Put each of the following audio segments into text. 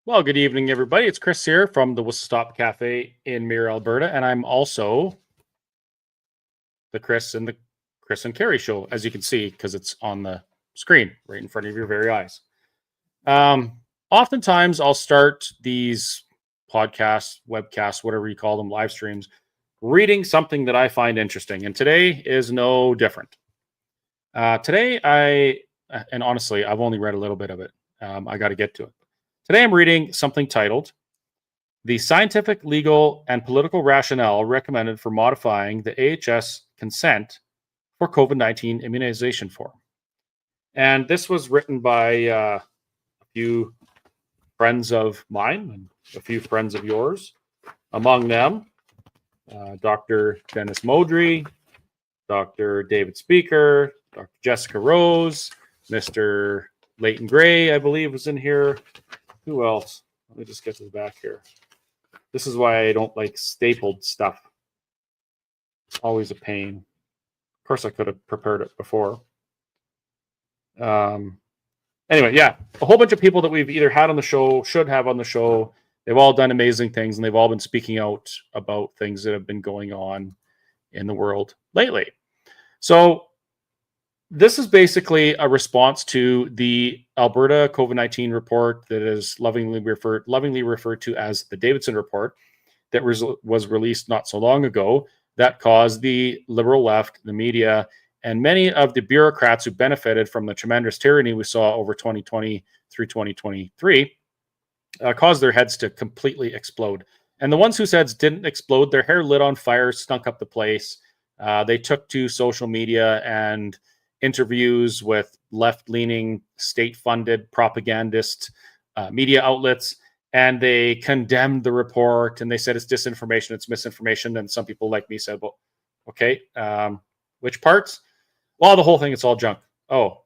Well, good evening, everybody. It's Chris here from the Whistle Stop Cafe in Mirror, Alberta, and I'm also the Chris and Kerry Show, as you can see, because it's on the screen right in front of your very eyes. Oftentimes, I'll start these podcasts, webcasts, whatever you call them, live streams, reading something that I find interesting, and today is no different. And honestly, I've only read a little bit of it. I got to get to it. Today I'm reading something titled The Scientific, Legal, and Political Rationale Recommended for Modifying the AHS Consent for COVID-19 Immunization Form. And this was written by a few friends of mine and a few friends of yours. Among them, Dr. Dennis Modry, Dr. David Speicher, Dr. Jessica Rose, Mr. Leighton Gray, I believe, was in here. Who else? Let me just get to the back here. This is why I don't like stapled stuff. Always a pain. Of course, I could have prepared it before. Anyway, yeah, a whole bunch of people that we've either had on the show, should have on the show. They've all done amazing things, and they've all been speaking out about things that have been going on in the world lately. So this is basically a response to the Alberta COVID-19 report that is lovingly referred to as the Davidson report that was released not so long ago that caused the liberal left, the media, and many of the bureaucrats who benefited from the tremendous tyranny we saw over 2020 through 2023 caused their heads to completely explode. And the ones whose heads didn't explode, their hair lit on fire, stunk up the place. They took to social media and interviews with left-leaning, state-funded propagandist media outlets, and they condemned the report, and they said it's disinformation, it's misinformation, and some people like me said, well, okay, which parts? Well, the whole thing, it's all junk. Oh,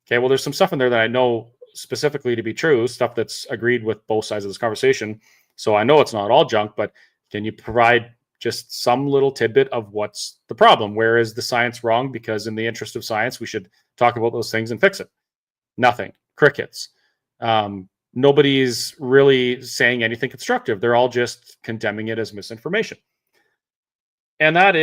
okay, well, there's some stuff in there that I know specifically to be true, stuff that's agreed with both sides of this conversation, so I know it's not all junk, but can you provide just some little tidbit of what's the problem? Where is the science wrong? Because in the interest of science, we should talk about those things and fix it. Nothing. Crickets. Nobody's really saying anything constructive. They're all just condemning it as misinformation. And that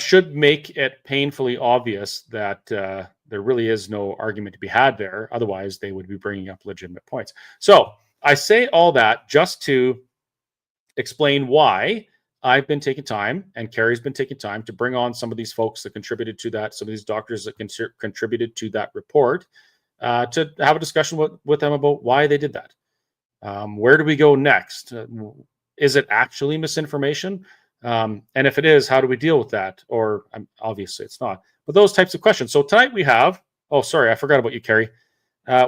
should make it painfully obvious that there really is no argument to be had there. Otherwise, they would be bringing up legitimate points. So I say all that just to explain why I've been taking time and Kerry's been taking time to bring on some of these folks that contributed to that, some of these doctors that contributed to that report, to have a discussion with them about why they did that. Where do we go next? Is it actually misinformation? And if it is, how do we deal with that? Or obviously it's not. But those types of questions. So tonight we have, oh, sorry, I forgot about you, Kerry.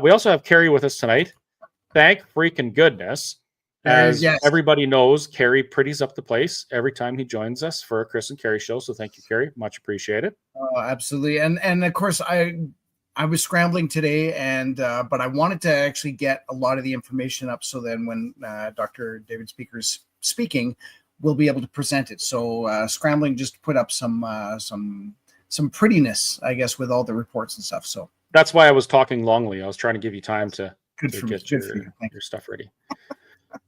We also have Kerry with us tonight. Thank freaking goodness. As yes. Everybody knows, Kerry pretties up the place every time he joins us for a Chris and Kerry show. So thank you, Kerry. Much appreciated. Oh, absolutely. And of course, I was scrambling today, and but I wanted to actually get a lot of the information up so then when Dr. David Speicher is speaking, we'll be able to present it. So scrambling just to put up some prettiness, I guess, with all the reports and stuff. So that's why I was talking longly. I was trying to give you time to get your stuff ready.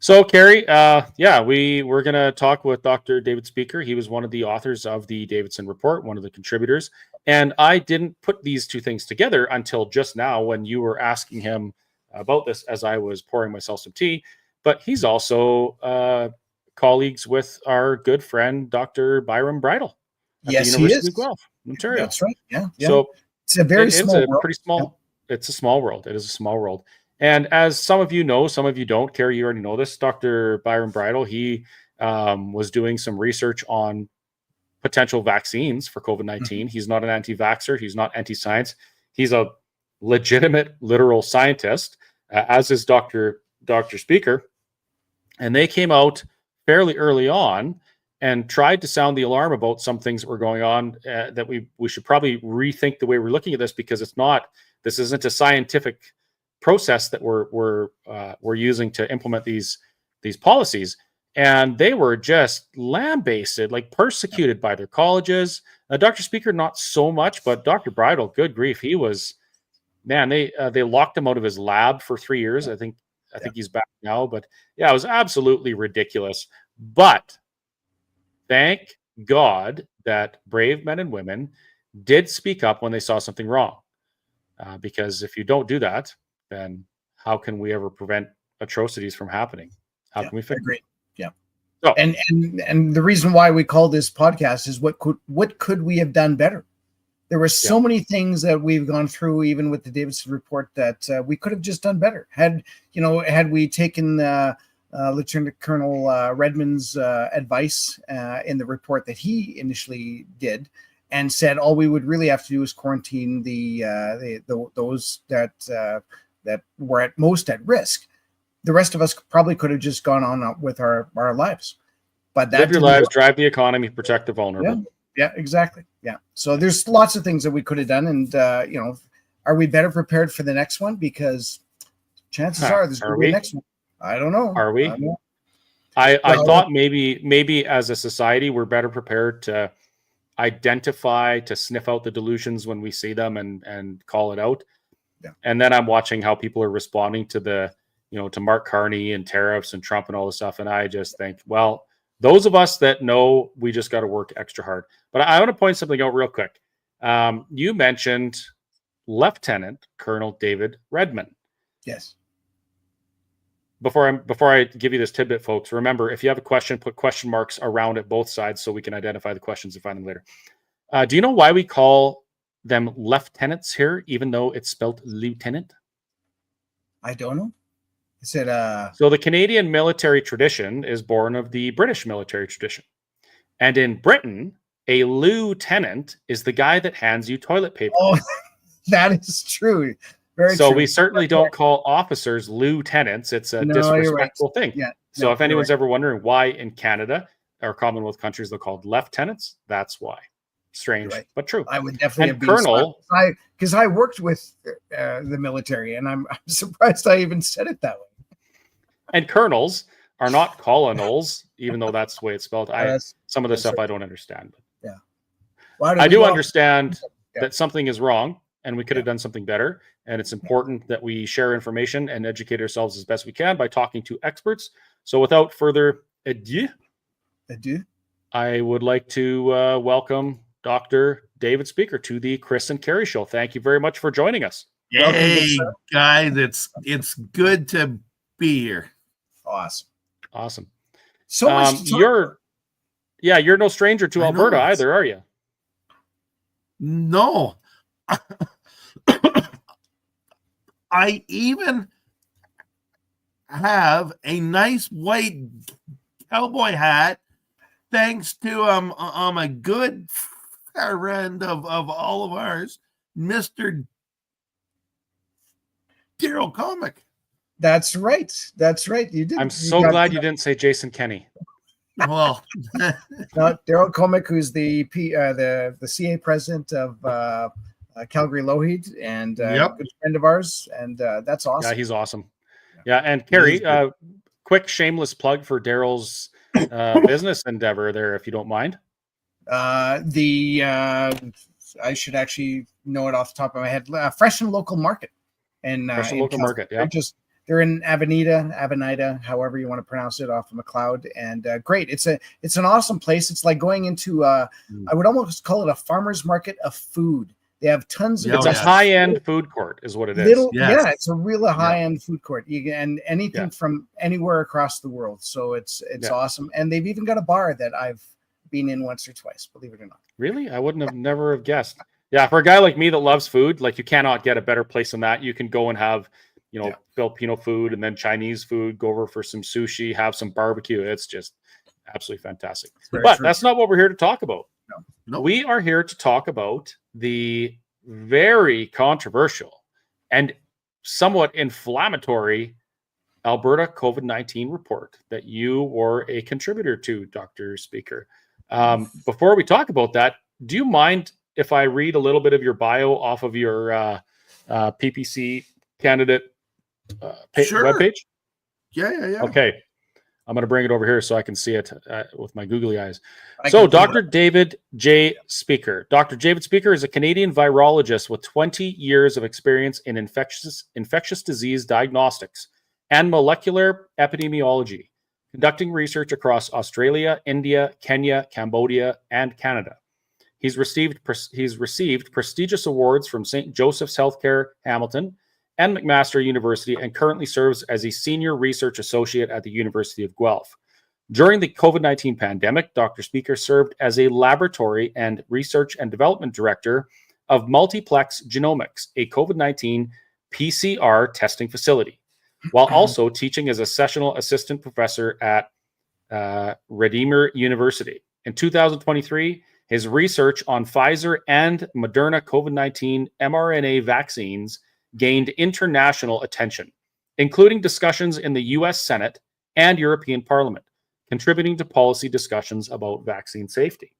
So, Kerry, we're going to talk with Dr. David Speicher. He was one of the authors of the Davidson report, one of the contributors. And I didn't put these two things together until just now when you were asking him about this as I was pouring myself some tea. But he's also colleagues with our good friend, Dr. Byron Bridle at the University of Guelph, Ontario. That's right. Yeah. So it's a very small world. Pretty small. Yeah. It's a small world. It is a small world. And as some of you know, some of you don't, Kerry, you already know this, Dr. Byron Bridle, he was doing some research on potential vaccines for COVID-19. Mm-hmm. He's not an anti-vaxxer. He's not anti-science. He's a legitimate, literal scientist, as is Dr. Speicher. And they came out fairly early on and tried to sound the alarm about some things that were going on, that we should probably rethink the way we're looking at this, because this isn't a scientific process that we're using to implement these policies. And they were just lambasted, like persecuted by their colleges. Dr. Speicher, not so much, but Dr. Bridle, good grief, he was, man, they locked him out of his lab for 3 years. I think I think he's back now. But yeah, it was absolutely ridiculous. But thank God that brave men and women did speak up when they saw something wrong. Because if you don't do that, then how can we ever prevent atrocities from happening? How can we fix it? Yeah. So, and the reason why we call this podcast is what could we have done better? There were so many things that we've gone through, even with the Davidson report, that we could have just done better. Had we taken Lieutenant Colonel Redmond's advice in the report that he initially did, and said all we would really have to do is quarantine those that were at most at risk. The rest of us probably could have just gone on with our lives. But that live your lives, drive the economy, protect the vulnerable. Yeah, exactly. Yeah. So there's lots of things that we could have done, and are we better prepared for the next one? Because chances are there's going to be a next one. I don't know. Are we? I thought maybe as a society we're better prepared to identify, to sniff out the delusions when we see them and call it out. Yeah. And then I'm watching how people are responding to to Mark Carney and tariffs and Trump and all this stuff. And I just think, well, those of us that know, we just got to work extra hard. But I want to point something out real quick. You mentioned Lieutenant Colonel David Redmond. Yes. Before I give you this tidbit, folks, remember, if you have a question, put question marks around it both sides so we can identify the questions and find them later. Do you know why we call them lieutenants here, even though it's spelled lieutenant? I don't know. Is it So the Canadian military tradition is born of the British military tradition. And in Britain, a lieutenant is the guy that hands you toilet paper. Oh, that is true. Very so true. We certainly don't call officers lieutenants. It's a disrespectful thing. Yeah. So if anyone's ever wondering why in Canada or Commonwealth countries they're called lieutenants, that's why. Strange, but true. I would definitely have Colonel, because I worked with the military, and I'm surprised I even said it that way. And colonels are not colonels, even though that's the way it's spelled. Some of the stuff I don't understand. But yeah, I do understand that something is wrong, and we could have done something better. And it's important that we share information and educate ourselves as best we can by talking to experts. So without further ado, I would like to welcome Dr. David Speicher to the Chris and Kerry Show. Thank you very much for joining us. Hey, guys, it's good to be here. Awesome. So much you're no stranger to Alberta either, are you? No. I even have a nice white cowboy hat thanks to a good friend of all of ours, Mr. Daryl Comic. That's right. You did. I'm so glad you didn't say Jason Kenney. Well, Daryl Comic, who's the CA president of Calgary Lougheed, and a good friend of ours, and that's awesome. Yeah, he's awesome. Yeah, and Kerry, quick shameless plug for Daryl's business endeavor there, if you don't mind. I should actually know it off the top of my head. Fresh and Local Market, and Fresh and Local Market. Yeah, they're in Avenida, however you want to pronounce it, off of McLeod, and great. It's an awesome place. It's like going into I would almost call it a farmer's market of food. They have tons of. It's a high-end food court, is what it is. Yeah, it's a really high-end food court. And anything from anywhere across the world. So it's awesome. And they've even got a bar that I've been in once or twice, believe it or not. Really? I wouldn't have never have guessed. Yeah, for a guy like me that loves food, like you cannot get a better place than that. You can go and have, Filipino food and then Chinese food, go over for some sushi, have some barbecue. It's just absolutely fantastic. But that's not what we're here to talk about. No. We are here to talk about the very controversial and somewhat inflammatory Alberta COVID-19 report that you were a contributor to, Dr. Speicher. Before we talk about that, do you mind if I read a little bit of your bio off of your PPC candidate webpage? Yeah. Okay. I'm going to bring it over here so I can see it with my googly eyes. So Dr. David J. Speicher. Dr. David Speicher is a Canadian virologist with 20 years of experience in infectious disease diagnostics and molecular epidemiology, conducting research across Australia, India, Kenya, Cambodia, and Canada. He's received prestigious awards from St. Joseph's Healthcare Hamilton and McMaster University, and currently serves as a senior research associate at the University of Guelph. During the COVID-19 pandemic, Dr. Speicher served as a laboratory and research and development director of Multiplex Genomics, a COVID-19 PCR testing facility, while also teaching as a Sessional Assistant Professor at Redeemer University. In 2023, his research on Pfizer and Moderna COVID-19 mRNA vaccines gained international attention, including discussions in the US Senate and European Parliament, contributing to policy discussions about vaccine safety.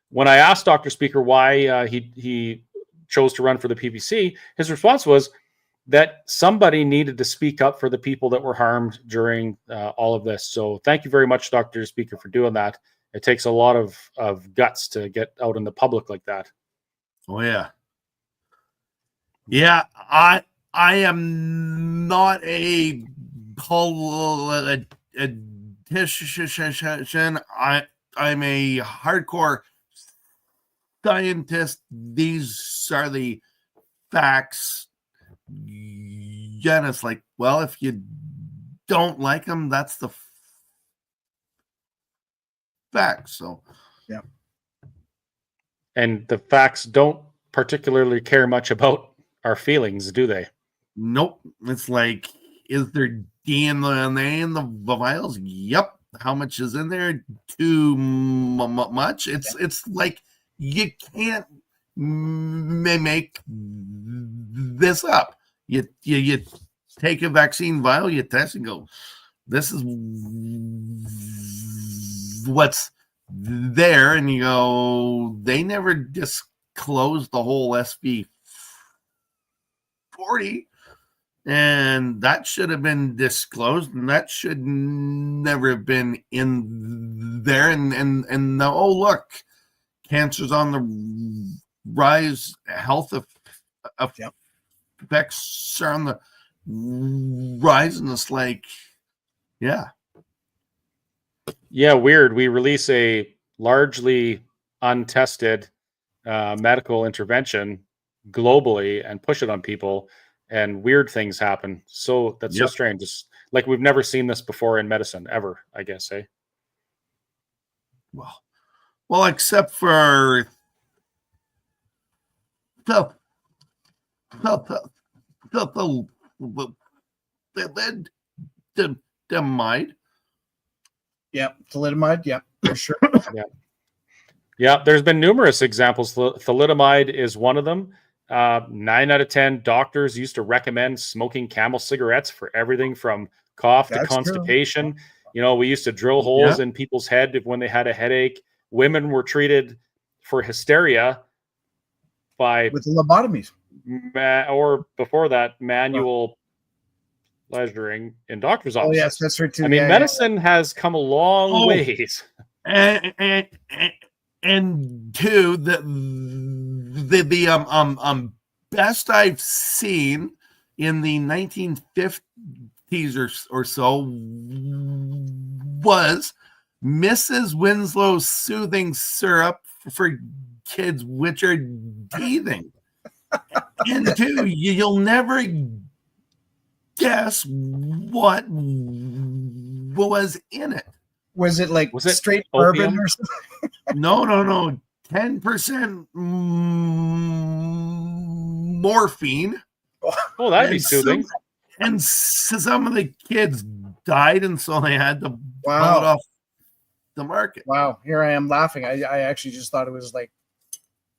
When I asked Dr. Speicher why he chose to run for the PPC, his response was that somebody needed to speak up for the people that were harmed during all of this. So thank you very much, Dr. Speicher, for doing that. It takes a lot of guts to get out in the public like that. Oh, yeah. Yeah, I am not a politician. I'm a hardcore scientist. These are the facts. And it's like, well, if you don't like them, that's the facts. So, yeah. And the facts don't particularly care much about our feelings, do they? Nope. It's like, is there DNA in the vials? Yep. How much is in there? Too much. It's like you can't make this up. You take a vaccine vial, you test and go, this is what's there, and you go, they never disclosed the whole SV40, and that should have been disclosed, and that should never have been in there. And oh, look, cancer's on the rise, health effects are on the rise, and it's like, yeah, weird. We release a largely untested medical intervention globally and push it on people, and weird things happen. So that's so strange. It's like we've never seen this before in medicine ever, I guess, eh? Well, except for the thalidomide. Yeah, thalidomide. Yeah, for sure. Yeah, there's been numerous examples. Thalidomide is one of them. 9 out of 10 doctors used to recommend smoking Camel cigarettes for everything from cough to constipation. True. You know, we used to drill holes in people's head when they had a headache. Women were treated for hysteria with lobotomies, or before that, manual pleasuring in doctor's offices. Oh yes, that's right too. I mean, medicine has come a long ways. And two, the best I've seen in the 1950s or so was Mrs. Winslow's soothing syrup for kids which are teething. And two, you'll never guess what was in it. Was it straight opium? bourbon or something? No. 10% morphine. Oh, that'd be soothing. And some of the kids died, and so they had to pull it off the market. Wow, here I am laughing. I actually just thought it was like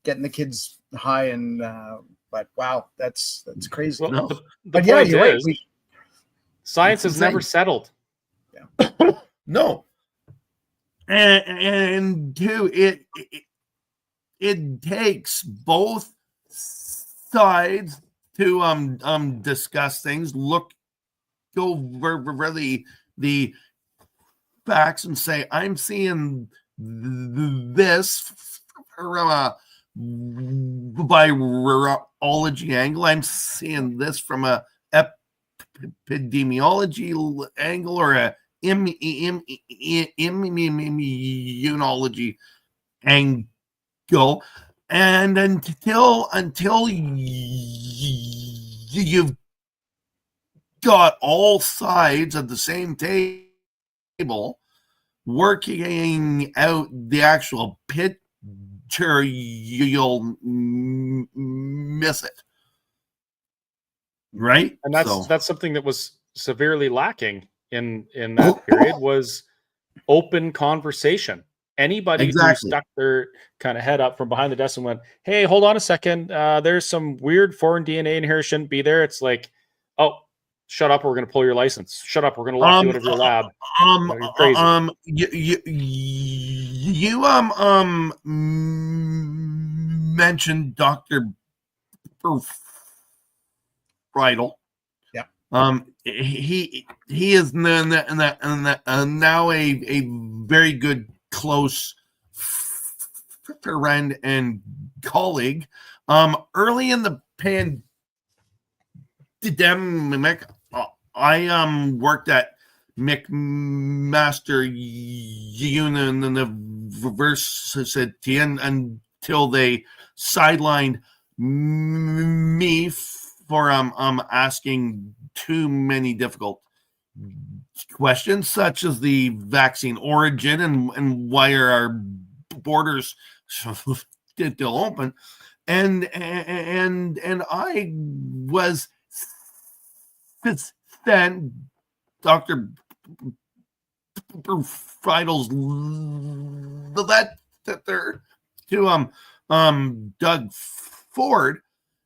getting the kids high, and but wow, that's crazy. Well, the point you're right. Science has never settled. Yeah. No. And two, it takes both sides to discuss things, look over the facts and say, I'm seeing this from a virology angle, I'm seeing this from a epidemiology angle or a immunology angle, and until you've got all sides at the same table working out the actual picture, you'll miss it, right? And that's something that was severely lacking in that period, was open conversation. Anybody who stuck their kind of head up from behind the desk and went, "Hey, hold on a second, there's some weird foreign DNA in here, shouldn't be there," it's like, "Oh, shut up, or we're going to pull your license. Shut up, we're going to lock you out of your lab." You're crazy. You mentioned Dr. Bridle. Yeah. He is now a very good close friend and colleague. Early in the pandemic, I worked at McMaster University until they sidelined me for asking too many difficult questions, such as the vaccine origin and why are our borders still open, and I was then Dr. Friedel's letter to Doug Ford,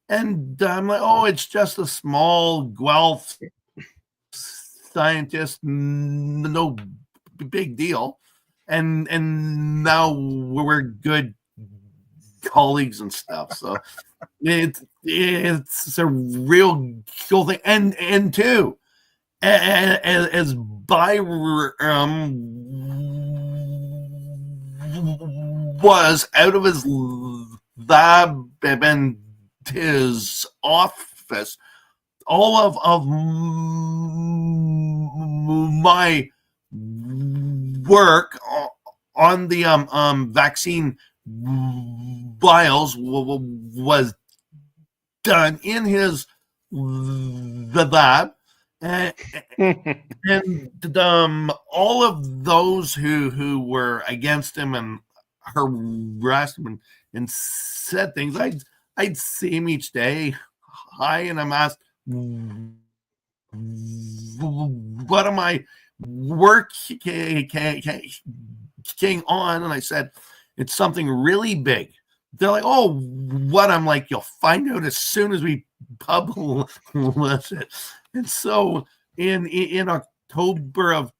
and I'm like, oh, it's just a small Guelph scientist, no big deal, and now we're good colleagues and stuff. So it's a real cool thing, and two, as Byram was out of his lab and his office, all of my work on the vaccine vials was done in his lab. And all of those who were against him and harassed him and said things, I'd see him each day. Hi, and I'm asked, what am I working on? And I said, it's something really big. They're like, oh, what? I'm like, you'll find out as soon as we publish it. And so in October of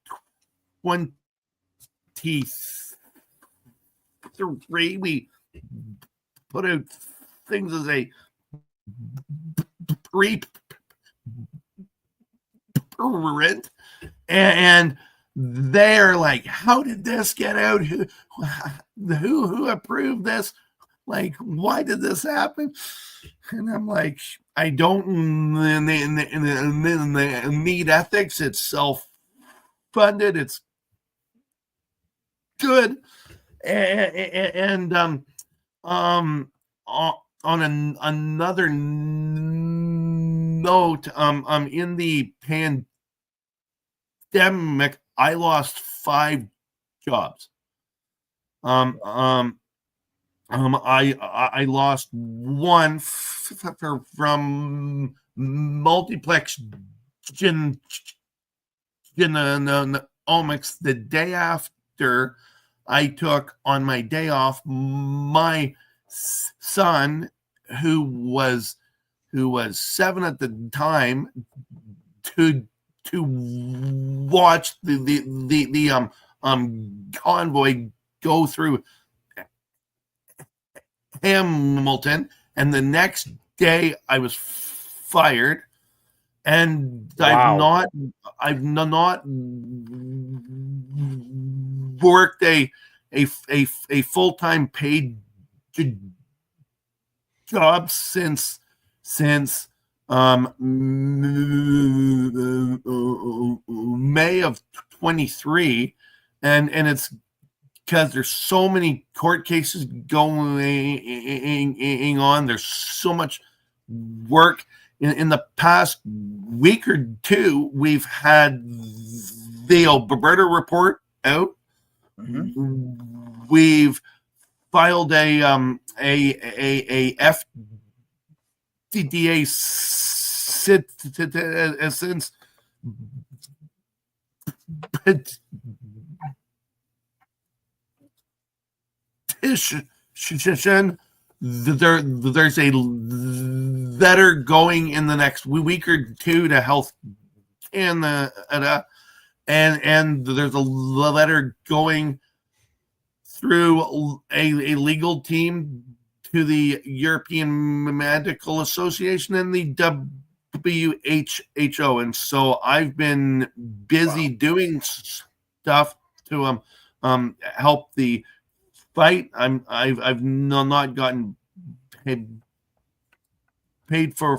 23, we put out things as a preprint, and they're like, how did this get out? Who approved this? Like, why did this happen? And I'm like, I don't need ethics. It's self-funded. It's good. And on another note, in the pandemic, I lost 5 jobs. I lost one from Multiplex Genomics. The day after I took on my day off, my son, who was 7 at the time, to watch the convoy go through Hamilton, and the next day I was fired, and Wow. I've not worked a full-time paid job since May of 23, and it's because there's so many court cases going on. There's so much work. In the past week or two, we've had the Alberta report out. Mhm. We've filed a FDA citizens petition. There's a letter going in the next week or two to Health Canada, and there's a letter going through a legal team to the European Medical Association and the WHO. And so I've been busy doing stuff to help the fight. I've not gotten paid for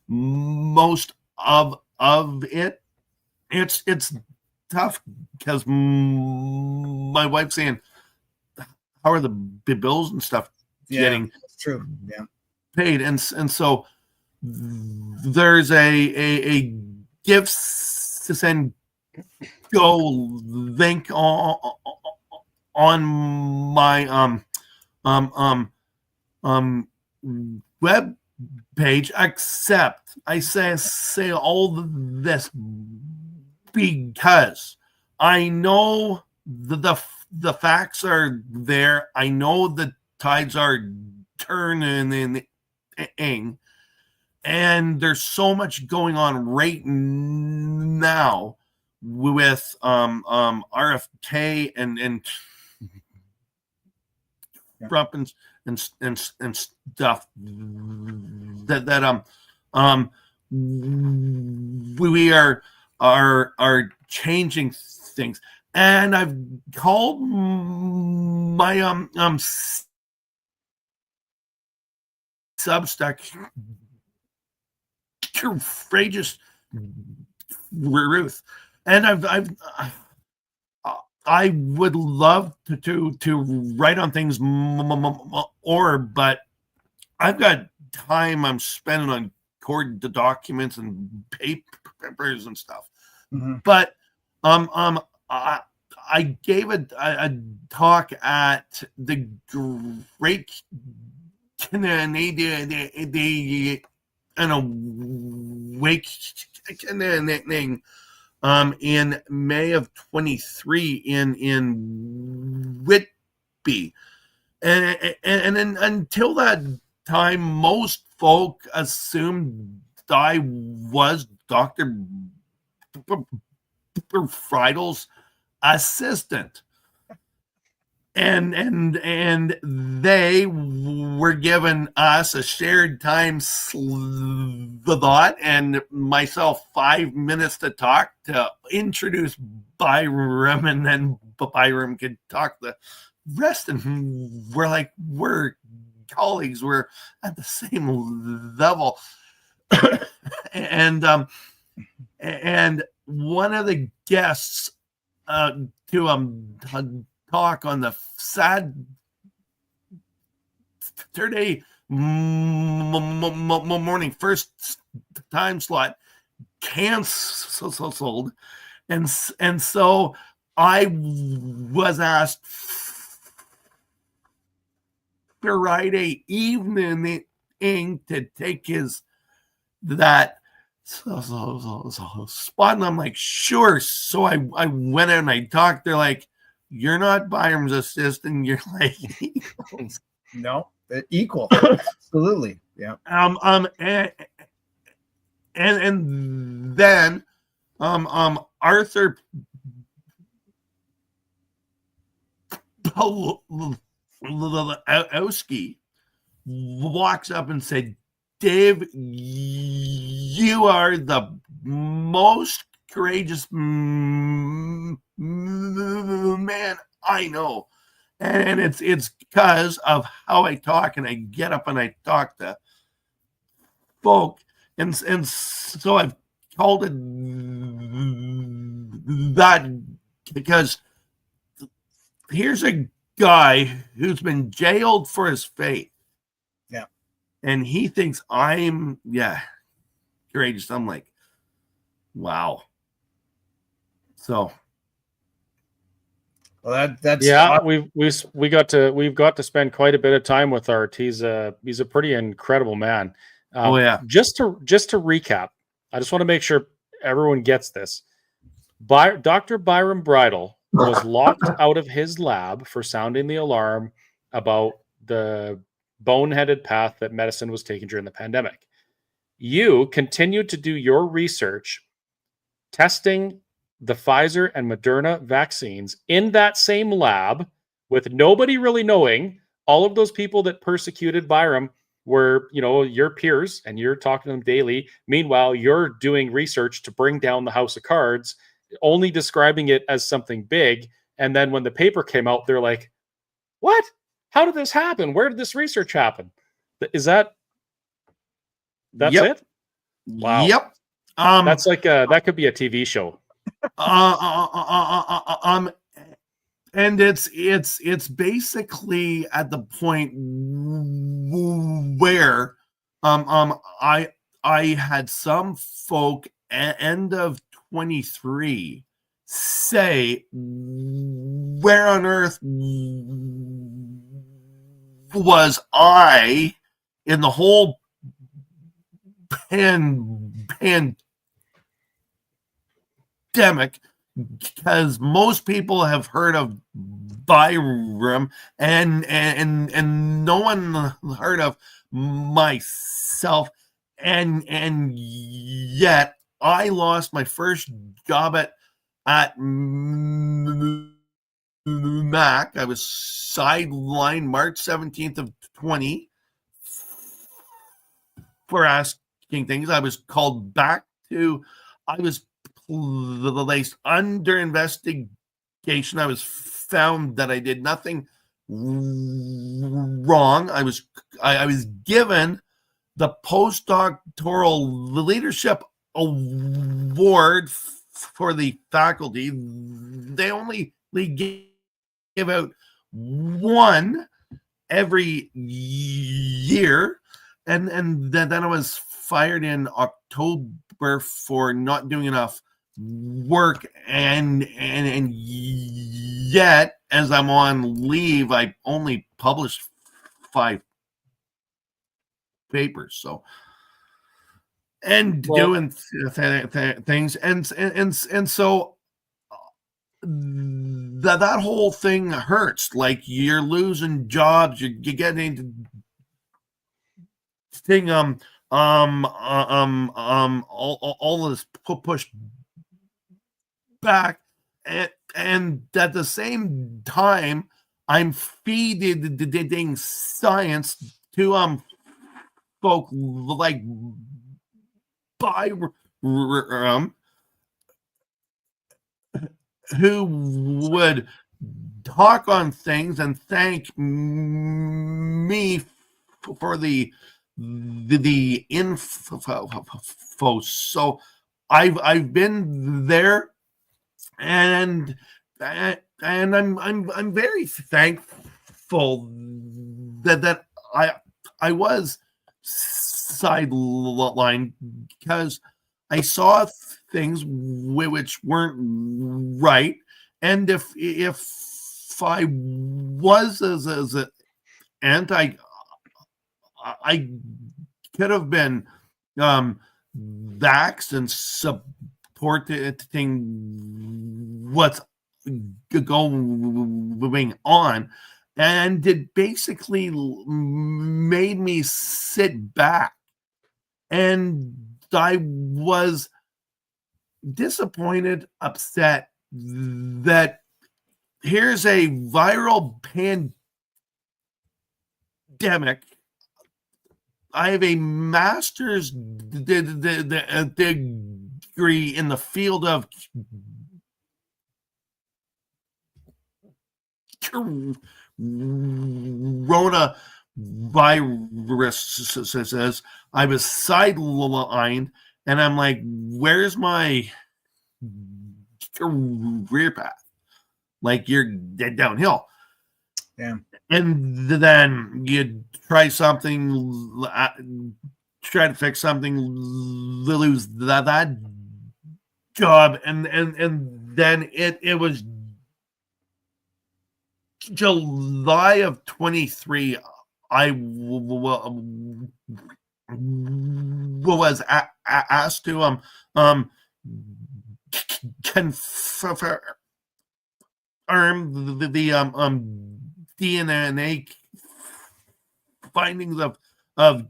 most of it. It's tough because my wife's saying, how are the bills and stuff getting That's true. Yeah. paid? And so there's a gifts to send go link on my web page, except I say all this because I know the facts are there. I know the tides are turning, and there's so much going on right now with RFK and Trump and stuff that we are changing things. And I've called my Substack courageous Ruth, and I would love to write on things more, but I've got time I'm spending on court documents and papers and stuff. Mhm. But I gave a talk at the Great Canadian Awakening in May of 23 in Whitby, and until that time, most folk assumed I was Dr. Friedel's assistant, and they were given us a shared time slot and myself 5 minutes to talk to introduce Byram, and then Byram could talk the rest, and we're colleagues, we're at the same level. and one of the guests to talk on the Saturday morning first time slot canceled, and so I was asked Friday evening to take that spot, and I'm like, sure. So I went out and I talked. They're like, you're not Byram's assistant. You're like, No, equal. Absolutely. Yeah. And then Arthur Pawlowski walks up and said, Dave, you are the most courageous man I know. And it's because of how I talk, and I get up and I talk to folk, and so I've called it that because here's a guy who's been jailed for his faith. Yeah. And he thinks I'm courageous. I'm like, wow. So well, that's yeah, we've got to spend quite a bit of time with Art. He's a pretty incredible man. Just to recap, I just want to make sure everyone gets this. Dr. Byron Bridle was locked out of his lab for sounding the alarm about the boneheaded path that medicine was taking during the pandemic. You continued to do your research testing the Pfizer and Moderna vaccines in that same lab with nobody really knowing. All of those people that persecuted Byram were, your peers, and you're talking to them daily. Meanwhile, you're doing research to bring down the House of Cards, only describing it as something big. And then when the paper came out, they're like, what? How did this happen? Where did this research happen? That's yep. it? Wow. Yep. That's like that could be a TV show. And it's basically at the point where I had some folk end of 23 say, where on earth was I in the whole pandemic? Because most people have heard of Byram and no one heard of myself, and yet I lost my first job at Mac. I was sidelined March 17th of 20 for asking things. I was called back to, I was placed under investigation. I was found that I did nothing wrong. I was given the postdoctoral leadership award for the faculty. They only give out one every year, and then I was fired in October for not doing enough work, and yet as I'm on leave, I only published 5 papers. So doing things, and so that whole thing hurts. Like, you're losing jobs, you're getting thing all this push back, and at the same time I'm feeding science to folk like Byram, who would talk on things and thank me for the info. So I've been there, and I'm very thankful that I was sidelined, because I saw things which weren't right, and if I was as an I could have been vaxxed and supporting what's going on, and it basically made me sit back, and I was disappointed, upset that here's a viral pandemic. I have a master's degree in the field of viruses. I was sidelined, and I'm like, where's my career path? Like, you're dead downhill. Yeah. And then you try something, try to fix something, lose that job, and then it was July of 23. I was asked to confirm the DNA findings of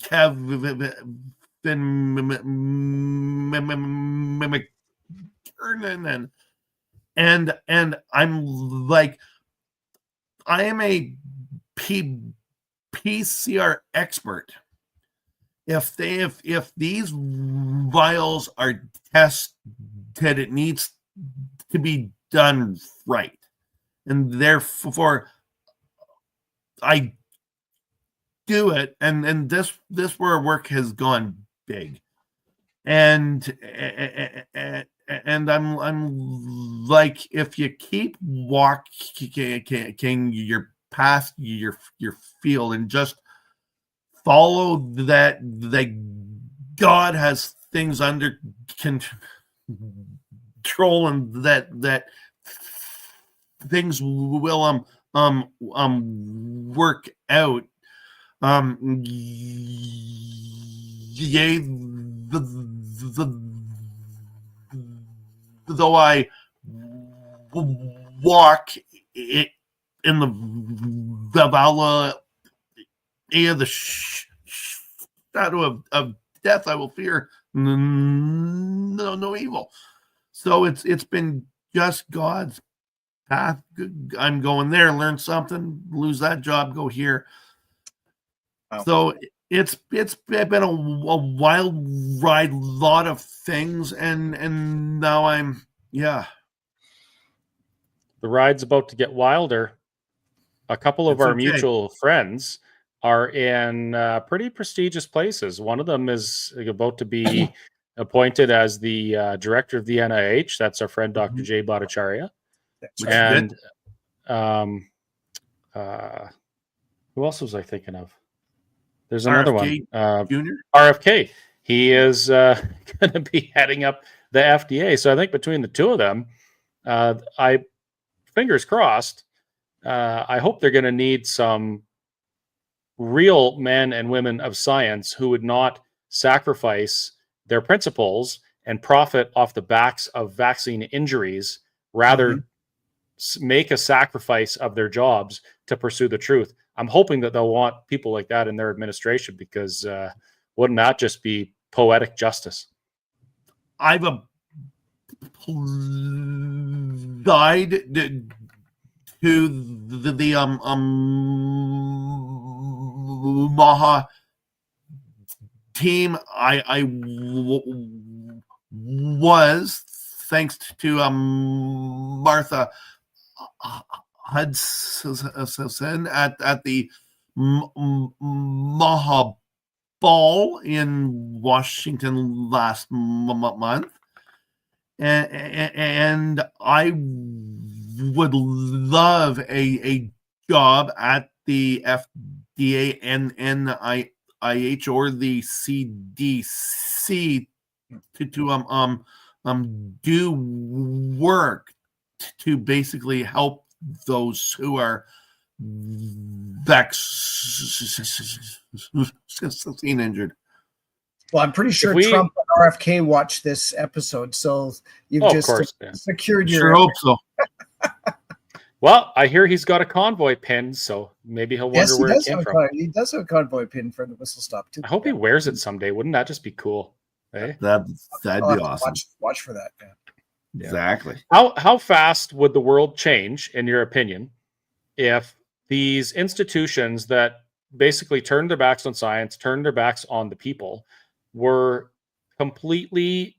Kevin McKernan, and I'm like, I am a PCR expert. If these vials are tested, it needs to be done right, and therefore I do it. And this where work has gone big, and I'm like, if you keep walking your path, your field, and just follow that God has things under control, and that things will work out. Yea, though I walk in the valley of the shadow of death, I will fear no evil. So it's been just God's path. I'm going there, learn something, lose that job, go here. Wow. So it's been a wild ride, lot of things, and now the ride's about to get wilder. A couple of our mutual friends are in pretty prestigious places. One of them is about to be appointed as the director of the NIH. That's our friend Dr. Jay Bhattacharya. And who else was I thinking of? There's another one. Junior? RFK. He is going to be heading up the FDA. So I think between the two of them, fingers crossed, I hope they're going to need some real men and women of science who would not sacrifice their principles and profit off the backs of vaccine injuries, rather make a sacrifice of their jobs to pursue the truth. I'm hoping that they'll want people like that in their administration, because wouldn't that just be poetic justice? I've applied to the Maha team. I was, thanks to Martha Hudson at the Maha Ball in Washington last month, and I would love a job at the FDA and NIH or the CDC to do work to basically help those who are vaccine injured. Well, I'm pretty sure Trump and RFK watched this episode, so you've secured your. Sure hope so. Well, I hear he's got a convoy pin, so maybe he'll wonder where it came from. He does have a convoy pin for the whistle stop too. I hope he wears it someday. Wouldn't that just be cool? Hey? That'd be awesome. Watch for that. Yeah. Exactly. How fast would the world change, in your opinion, if these institutions that basically turned their backs on science, turned their backs on the people, were completely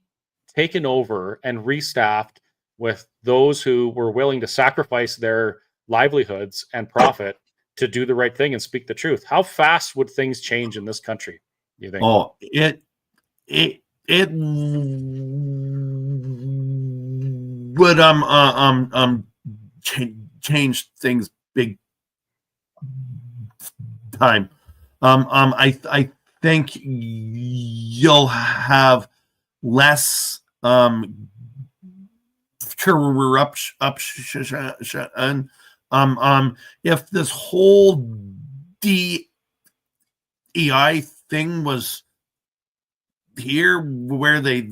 taken over and restaffed with those who were willing to sacrifice their livelihoods and profit to do the right thing and speak the truth. How fast would things change in this country, you think? Oh, it would change things big time. I think you'll have less corruption. If this whole DEI thing was here, where they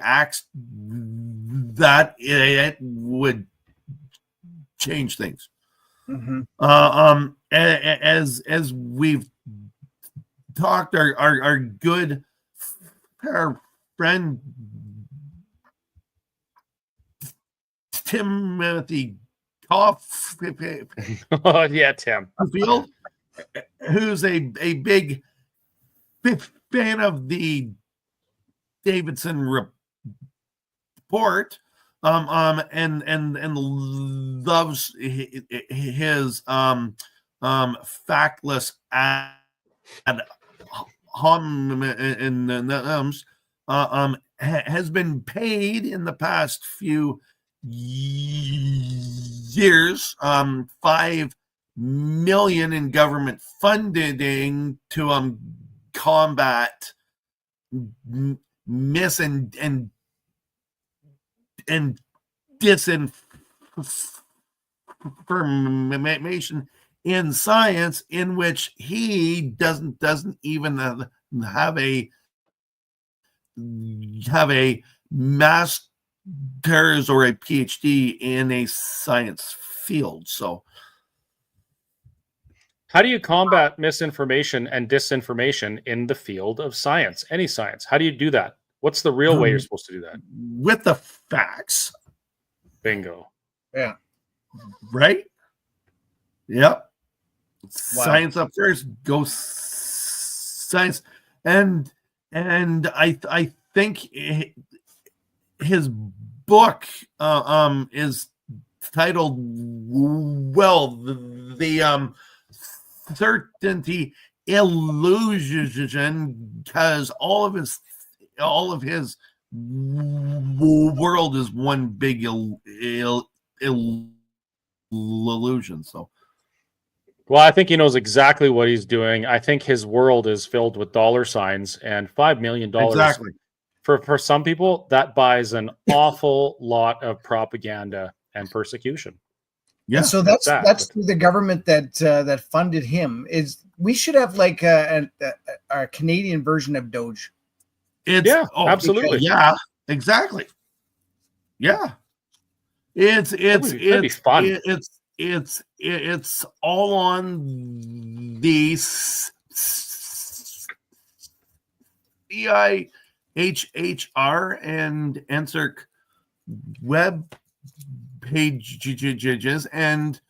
asked that, it would change things. Mm-hmm. As we've talked, our good friend Timothy Caulfield, Oh yeah, Tim. who's a big fan of the Davidson report, and loves his factless ad hominems, has been paid in the past few years $5 million in government funding to combat and disinformation in science, in which he doesn't even have a master's or a PhD in a science field. So how do you combat misinformation and disinformation in the field of science, any science? How do you do that? What's the real way you're supposed to do that? With the facts. Bingo. Yeah. Right? Yep. Wow. Science up first. Go science. And I think his book is titled, well, the certainty illusion, because all of his world is one big illusion. So, well, I think he knows exactly what he's doing. I think his world is filled with dollar signs, and $5 million exactly. For some people, that buys an awful lot of propaganda and persecution. Yeah. And so that's through the government that funded him. We should have like a Canadian version of Doge. Absolutely. Yeah, exactly. Yeah. That'd be fun. It's all on the CIHR and NSERC web pages, and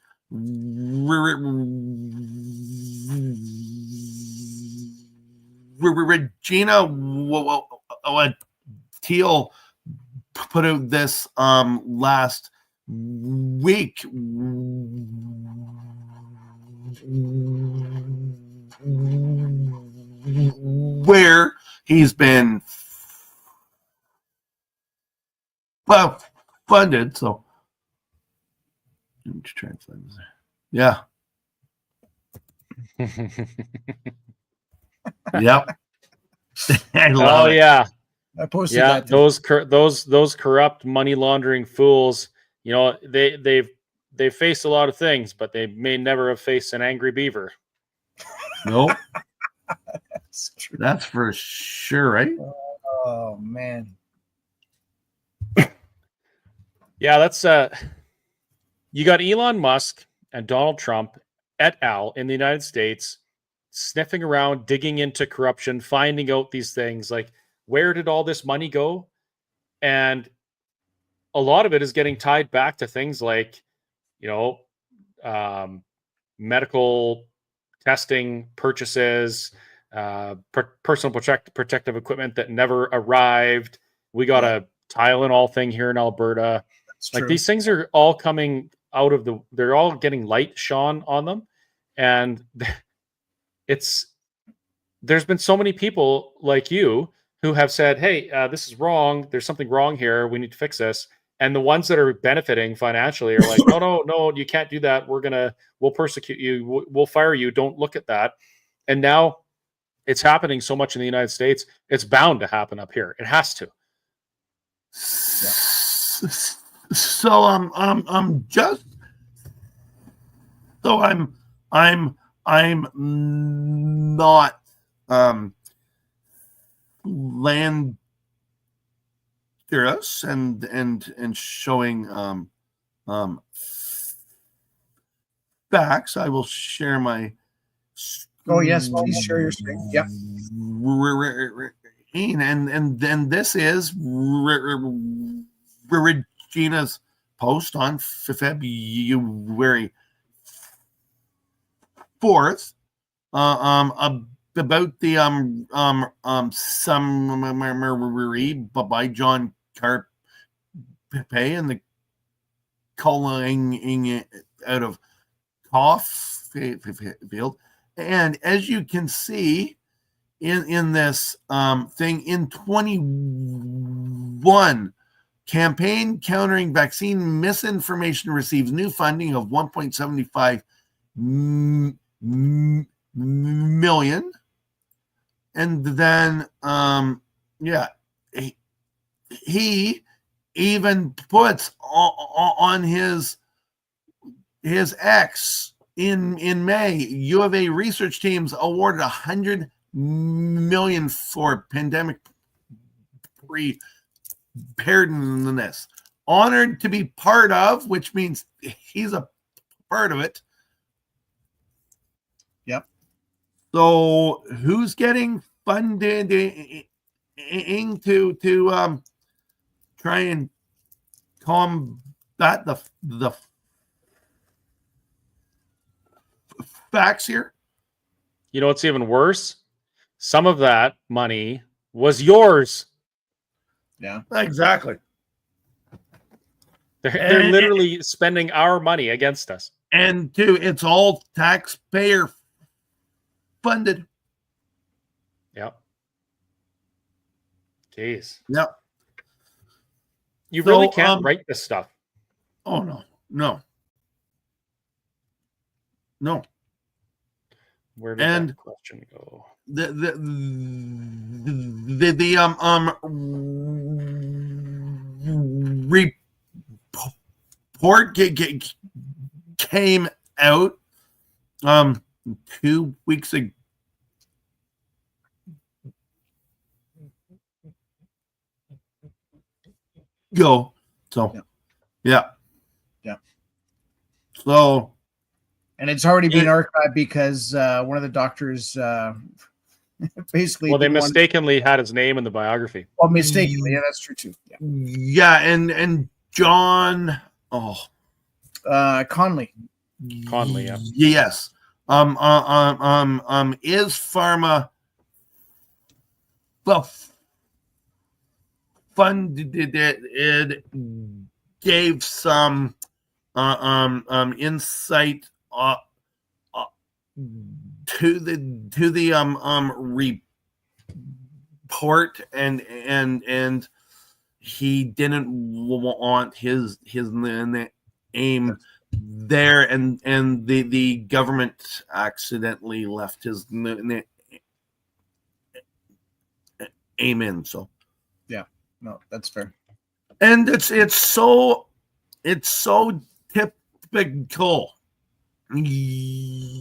Regina Teal put out this last week, where he's been funded. So let me translate this. Yeah. Yep. Oh yeah. I posted that. Those corrupt money laundering fools. You know, they've faced a lot of things, but they may never have faced an angry beaver. Nope. That's true. That's for sure, right? Oh man. Yeah, that's you got Elon Musk and Donald Trump et al. In the United States sniffing around, digging into corruption, finding out these things like, where did all this money go? And a lot of it is getting tied back to things like, you know, medical testing purchases, personal protective equipment that never arrived. We got a Tylenol thing here in Alberta. Like, these things are all coming out of they're all getting light shone on them. And there's been so many people like you who have said, hey, this is wrong. There's something wrong here. We need to fix this. And the ones that are benefiting financially are like, no, you can't do that. We'll persecute you. We'll fire you. Don't look at that. And now it's happening so much in the United States. It's bound to happen up here. It has to. So I'm not landerous and showing facts. I will share my Oh yes, please share your screen. Yep. And then this is Regina's post on February 4th about the summary by John Carpe and the calling out of Caulfield. And as you can see in this thing, in 21, campaign countering vaccine misinformation receives new funding of 1.75 million. And then, he even puts on his X in May, U of A research teams awarded $100 million for pandemic preparedness. Honored to be part of, which means he's a part of it. Yep. So who's getting funded to try and combat the facts here? You know what's even worse? Some of that money was yours. Yeah, exactly. They're literally spending our money against us. And two, it's all taxpayer funded. Yep. Jeez. Yep. You really can't write this stuff. Oh no. Where did that question go? The report came out 2 weeks ago. So yeah. So, and it's already been archived because one of the doctors basically. Well, they mistakenly had his name in the biography. Well, mistakenly, yeah, that's true too. Yeah, and John, Conley, yeah. Yes, is pharma funded it gave some insight to the report, and he didn't want his name there, and the government accidentally left his name in. So yeah, no, that's fair. And it's so typical. You've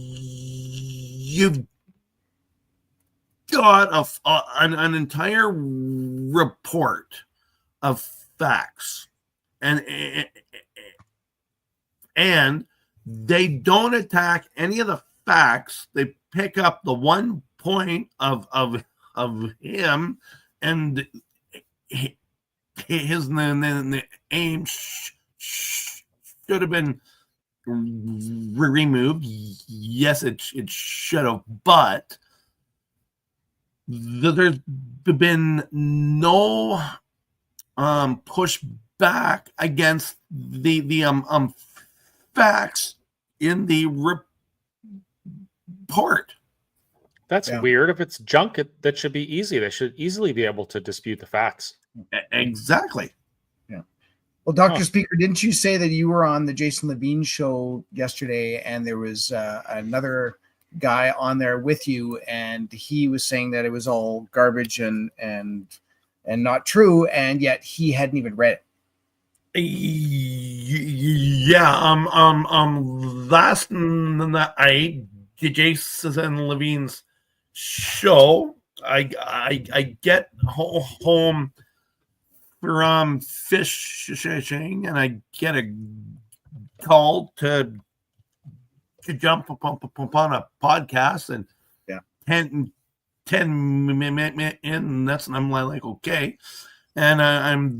got an entire report of facts, and they don't attack any of the facts. They pick up the one point of him, and his name should have been removed. Yes, it should have, but there's been no pushback against the facts in the report. That's weird. If it's junk, that should be easy. They should easily be able to dispute the facts. Exactly. Yeah. Well, Dr. Speaker, didn't you say that you were on the Jason Levine show yesterday, and there was another guy on there with you, and he was saying that it was all garbage and not true, and yet he hadn't even read it. Yeah. Last night, Jason Levine's show, I get home from fishing, and I get a call to jump upon a podcast, and 10 minutes in, and I'm like, okay. And I'm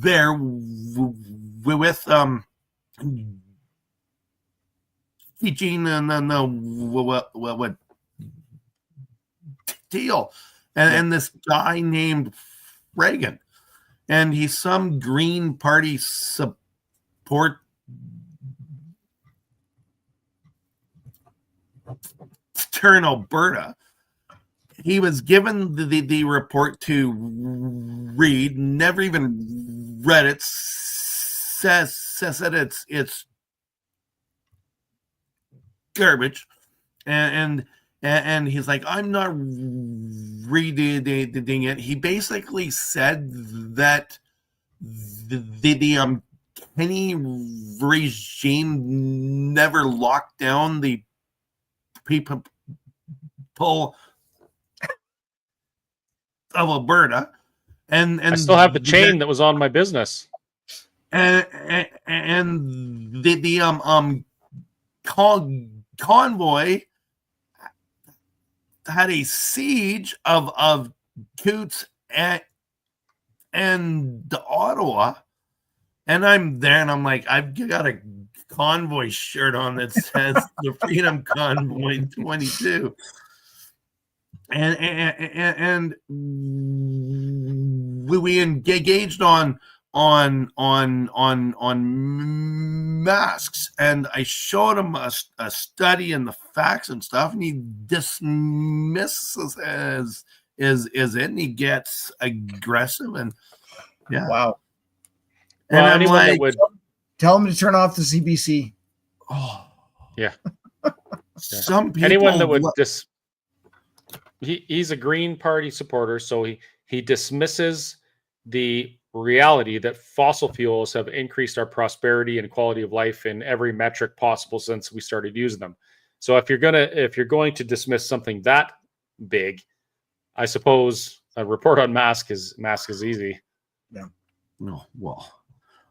there with teaching and what deal, and this guy named Reagan, and he's some Green Party support in Alberta. He was given the report to read, never even read it, said it's garbage, and he's like, I'm not reading it. He basically said that the Kenny regime never locked down the people of Alberta, and I still have the chain that was on my business, and the convoy had a siege of Coots and Ottawa, and I'm there, and I'm like, I've got a convoy shirt on that says the Freedom Convoy 22. And we engaged on masks, and I showed him a study and the facts and stuff, and he dismisses as is it, and he gets aggressive, and wow. And well, I'm like, tell him to turn off the CBC. Oh yeah. Some people, anyone that would he's a Green Party supporter, so he dismisses the reality that fossil fuels have increased our prosperity and quality of life in every metric possible since we started using them. So if you're going to dismiss something that big, I suppose a report on mask is easy. Yeah. No, well,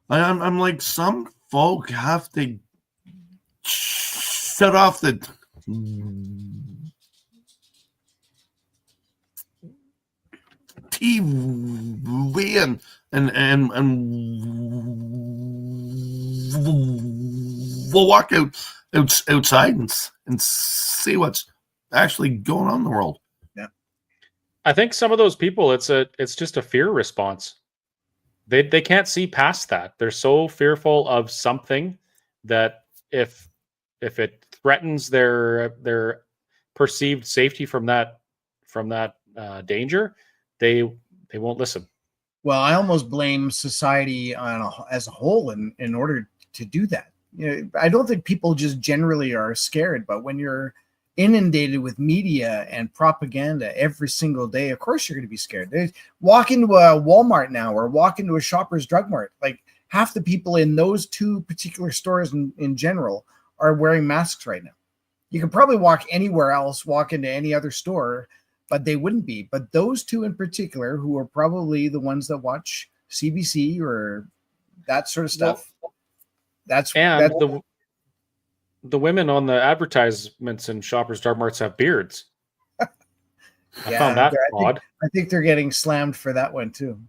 I'm like, some folk have to shut off the TV and we'll walk outside and see what's actually going on in the world. Yeah, I think some of those people, it's just a fear response. They can't see past that. They're so fearful of something that if it threatens their perceived safety from that danger, they won't listen. Well, I almost blame society as a whole in order to do that. You know, I don't think people just generally are scared, but when you're inundated with media and propaganda every single day, of course you're going to be scared. Walk into a Walmart now or walk into a Shoppers Drug Mart. Like, half the people in those two particular stores in general are wearing masks right now. You can probably walk anywhere else, walk into any other store, but they wouldn't be. But those two in particular, who are probably the ones that watch CBC or that sort of stuff. The women on the advertisements in Shoppers Drug Marts have beards. I found that odd. I think they're getting slammed for that one too.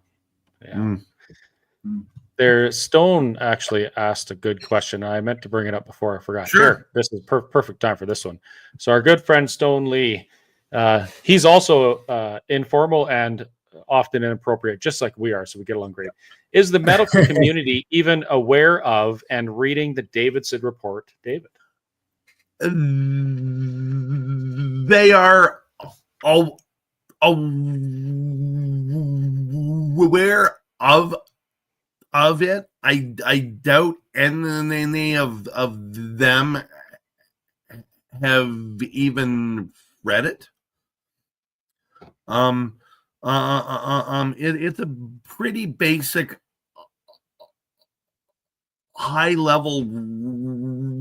Yeah. Their Stone actually asked a good question. I meant to bring it up before I forgot. Sure. This is perfect time for this one. So our good friend Stone Lee, he's also informal and often inappropriate, just like we are, so we get along great. Is the medical community even aware of and reading the Davidson report, David? they are aware of it. I doubt any of them have even read it. It's a pretty basic, high level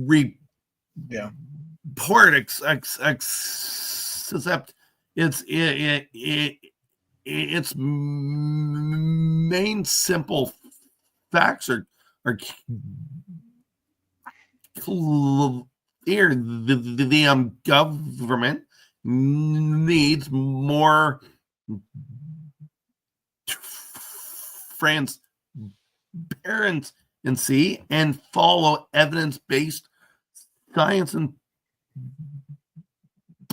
report, except its main simple facts are clear. The government needs more transparency and follow evidence-based science and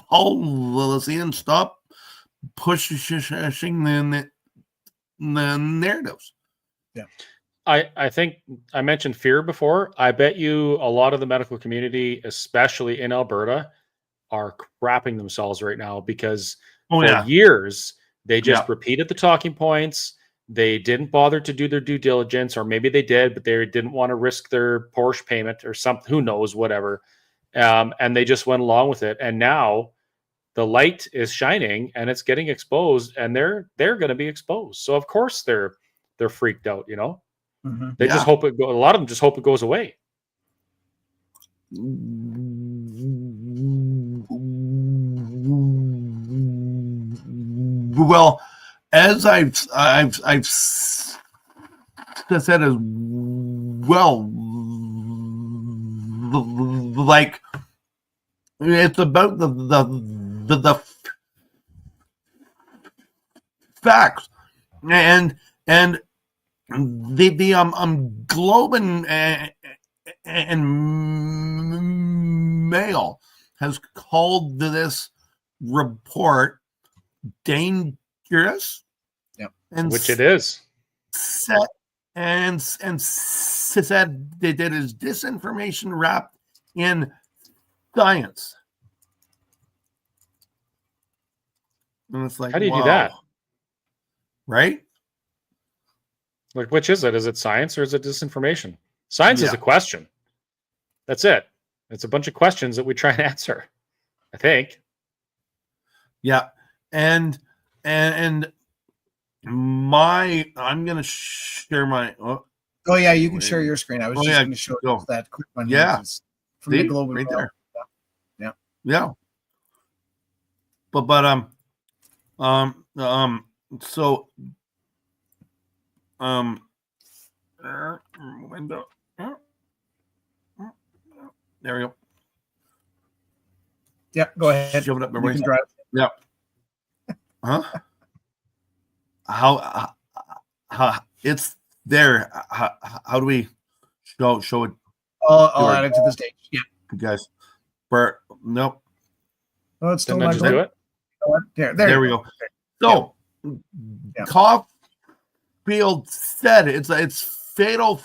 policy, and stop pushing the narratives. Yeah. I think I mentioned fear before. I bet you a lot of the medical community, especially in Alberta, are crapping themselves right now because for years they just repeated the talking points. They didn't bother to do their due diligence, or maybe they did, but they didn't want to risk their Porsche payment or something, who knows, whatever. And they just went along with it. And now the light is shining and it's getting exposed, and they're going to be exposed. So of course they're freaked out, you know. Mm-hmm. They just hope a lot of them just hope it goes away. Well, as I've said as well, like it's about the facts, and the Globe and Mail has called this report dangerous. Yep. And which it is. Said that it is disinformation wrapped in science. And it's like, how do you do that? Right? Like, which is it? Is it science or is it disinformation? Science is a question. That's it. It's a bunch of questions that we try and answer, I think. Yeah. And I'm going to share my... Oh, yeah, you can share your screen. I was just going to show you that quick one. Yeah. From the Globe right there. Yeah. But so window. There we go. Yeah, go ahead. Shove it up my You can drive. Yeah. Huh? How it's there? How do we show it? I'll add it to the stage. Yeah, guys. Bert, nope. Oh, it's still not not just do it. There we go. So, Caulfield said it's fatal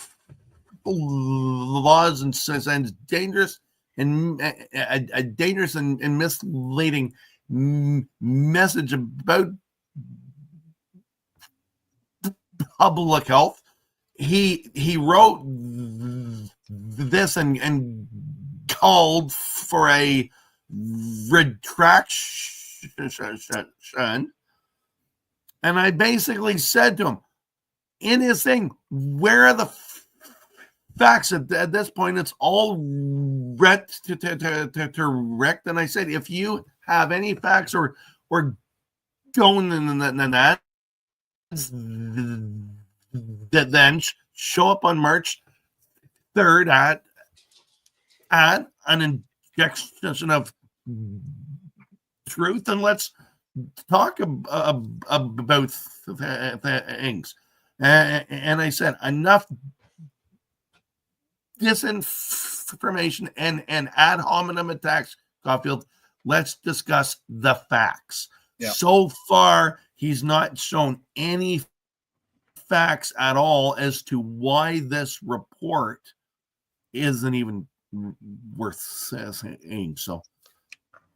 laws and dangerous and a dangerous and misleading message about public health. He wrote this and called for a retraction, and I basically said to him in his thing, where are the facts? At this point, it's all wrecked to wrecked. And I said, if you have any facts or going in that, then show up on March 3rd at an injection of truth, and let's talk about things. And I said, enough disinformation and ad hominem attacks, Caulfield. Let's discuss the facts. Yeah. So far, he's not shown any facts at all as to why this report isn't even worth saying. So,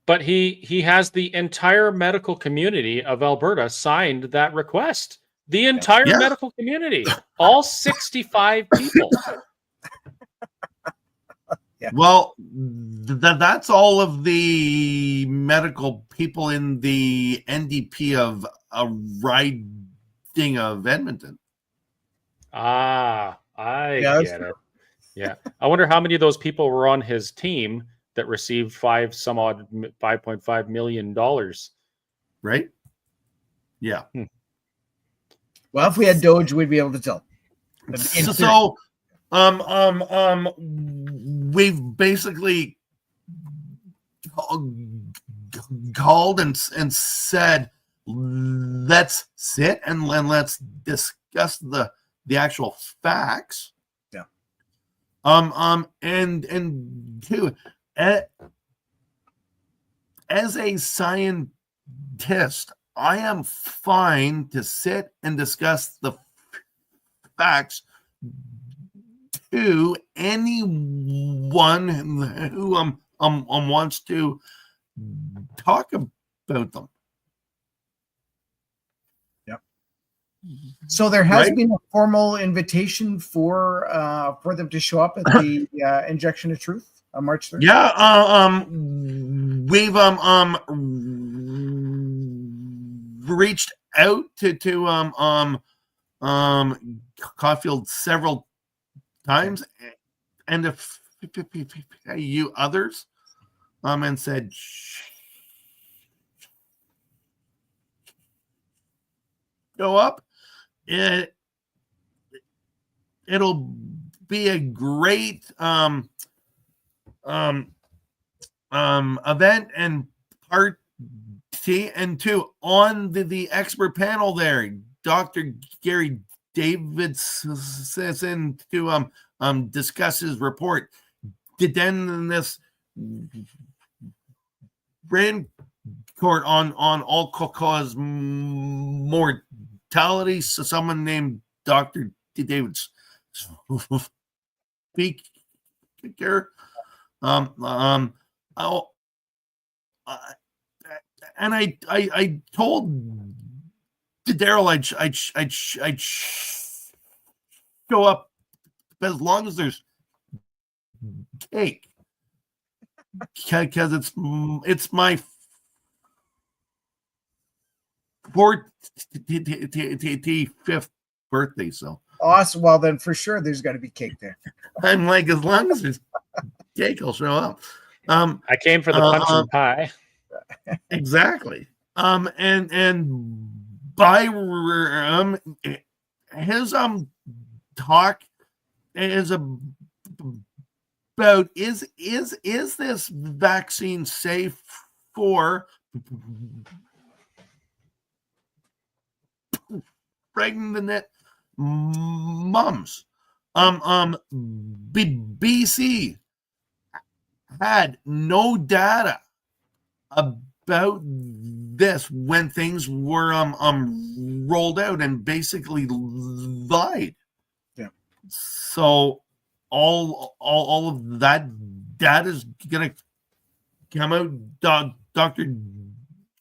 But he has the entire medical community of Alberta signed that request. The entire Yeah. medical community, all 65 people. Yeah. Well, that's all of the medical people in the NDP of a riding of Edmonton. Ah, I Yeah, get it. Yeah. I wonder how many of those people were on his team that received $5.5 million. Right? Yeah. well, if we had Doge, we'd be able to tell. So, we've basically called and said, let's sit and let's discuss the actual facts. Yeah. And two, as a scientist, I am fine to sit and discuss the facts to anyone who wants to talk about them. So there has Right? been a formal invitation for them to show up at the Injection of Truth on March 3rd. Yeah, we've reached out to Caulfield several times, and a few others, and said, show up. It'll be a great event and party. And two, on the expert panel there, Dr. Gary Davidson to discuss his report. Then this ran court on all-cause mortality. So someone named Dr. Davidson Speicher. And I told Daryl I'd show up as long as there's cake, because it's my 45th birthday. So Awesome. Well, then for sure there's got to be cake there. I'm like, as long as there's cake, I'll show up. I came for the punch and pie. Exactly. And by his talk is about is this vaccine safe for pregnant moms? BC had no data about this when things were rolled out, and basically lied. Yeah. So all of that data is gonna come out. Dr.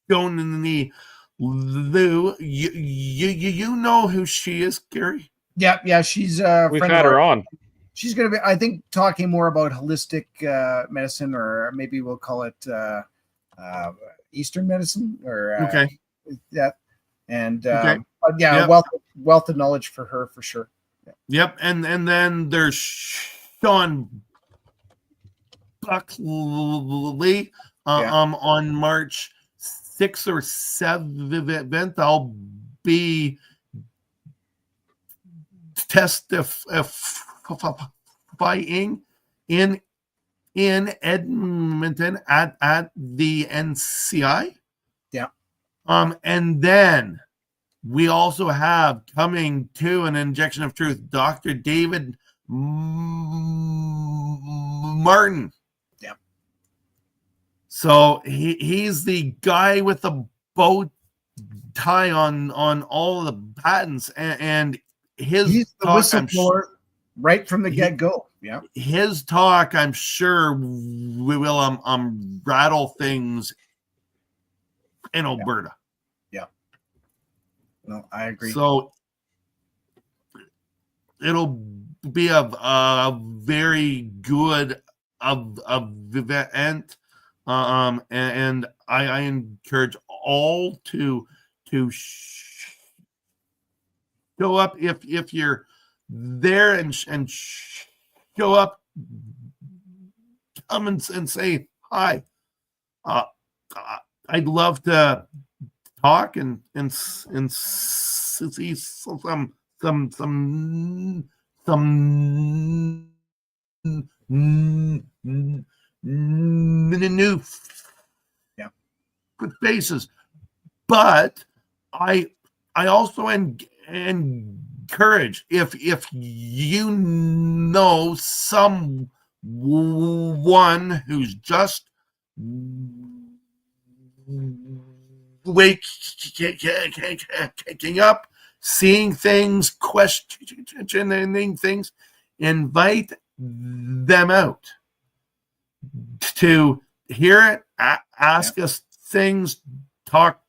Joan in the Lou, you know who she is, Gary? Yeah, she's We've had her on. She's going to be, I think, talking more about holistic medicine, or maybe we'll call it Eastern medicine, or Okay. Yeah, and Okay. but yeah, Yep. wealth of knowledge for her for sure. Yep, and then there's Sean Buckley on March 6th or 7th. I'll be testifying in Edmonton at the NCI. Yeah. And then we also have coming to an Injection of Truth, Dr. David Martin. Yeah. So he's the guy with the bow tie on all of the patents, and his He's the talk, whistleblower right from the get-go. Yeah. His talk, I'm sure, we will rattle things in Alberta. Yeah. No, I agree. So it'll be a very good event, and I encourage all to show up if you're there and show up, come and say hi. I'd love to talk and see some new faces, but I also encourage, if you know someone who's just waking up, seeing things, questioning things, invite them out to hear it, ask us things, talk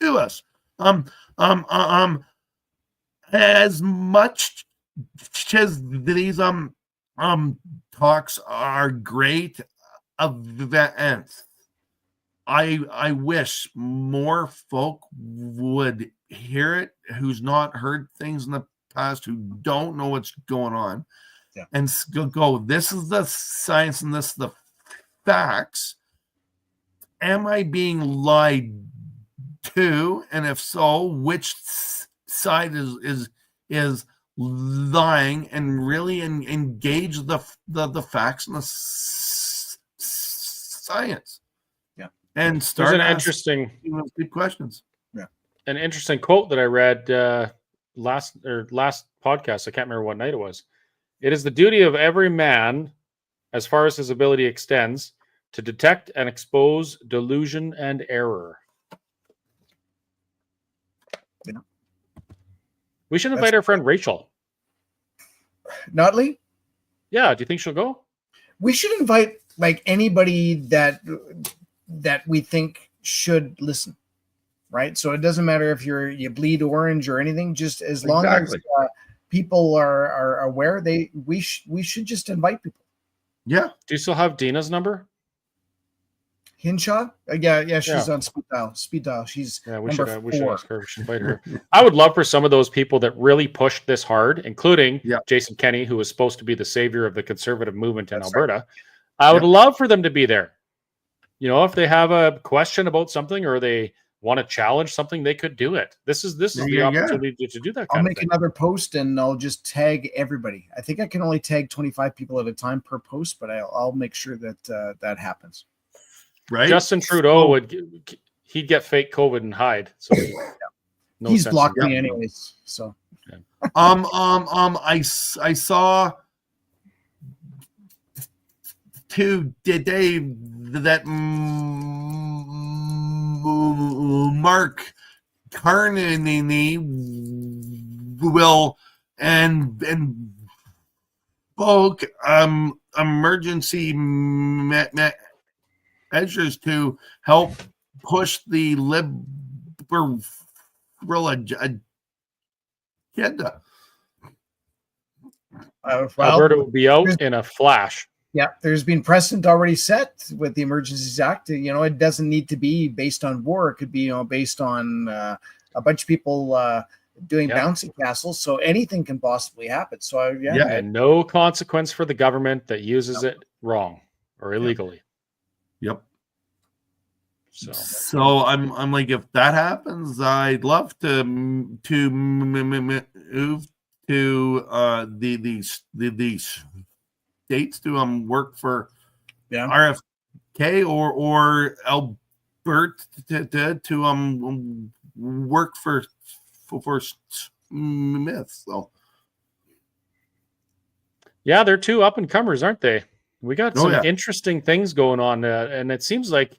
to us. As much as these talks are great events, I wish more folk would hear it who's not heard things in the past, who don't know what's going on, and go, this is the science and this is the facts. Am I being lied to? And if so, which side is lying? And really engage the facts and the science. And start There's an asking interesting good questions. An interesting quote that I read last podcast. I can't remember what night it was. It is the duty of every man, as far as his ability extends, to detect and expose delusion and error. Yeah. We should invite our friend Rachel. Notley? Yeah, do you think she'll go? We should invite like anybody that we think should listen, right? So it doesn't matter if you bleed orange or anything, just as long as people are aware, we should just invite people. Yeah. Do you still have Dina's number? Hinshaw? Yeah, she's on speed dial. She's we should ask her. We should invite her. Yeah. I would love for some of those people that really pushed this hard, including Jason Kenney, who was supposed to be the savior of the conservative movement in Alberta. Right. I would love for them to be there. You know, if they have a question about something or they want to challenge something, they could do it. This is the opportunity to do that. I'll make another post and I'll just tag everybody. I think I can only tag 25 people at a time per post, but I'll make sure that that happens. Right. Justin Trudeau he'd get fake COVID and hide. So he's blocked me anyways. So I saw today that Mark Carney will and spoke emergency measures to help push the liberal agenda. Alberta will be out in a flash. Yeah, there's been precedent already set with the Emergencies Act. You know, it doesn't need to be based on war. It could be, based on a bunch of people doing bouncy castles. So anything can possibly happen. So and no consequence for the government that uses it wrong or illegally. Yep. So I'm like, if that happens, I'd love to move to the states to work for RFK or Albert to work for Smith. So they're two up and comers, aren't they? We got some interesting things going on, and it seems like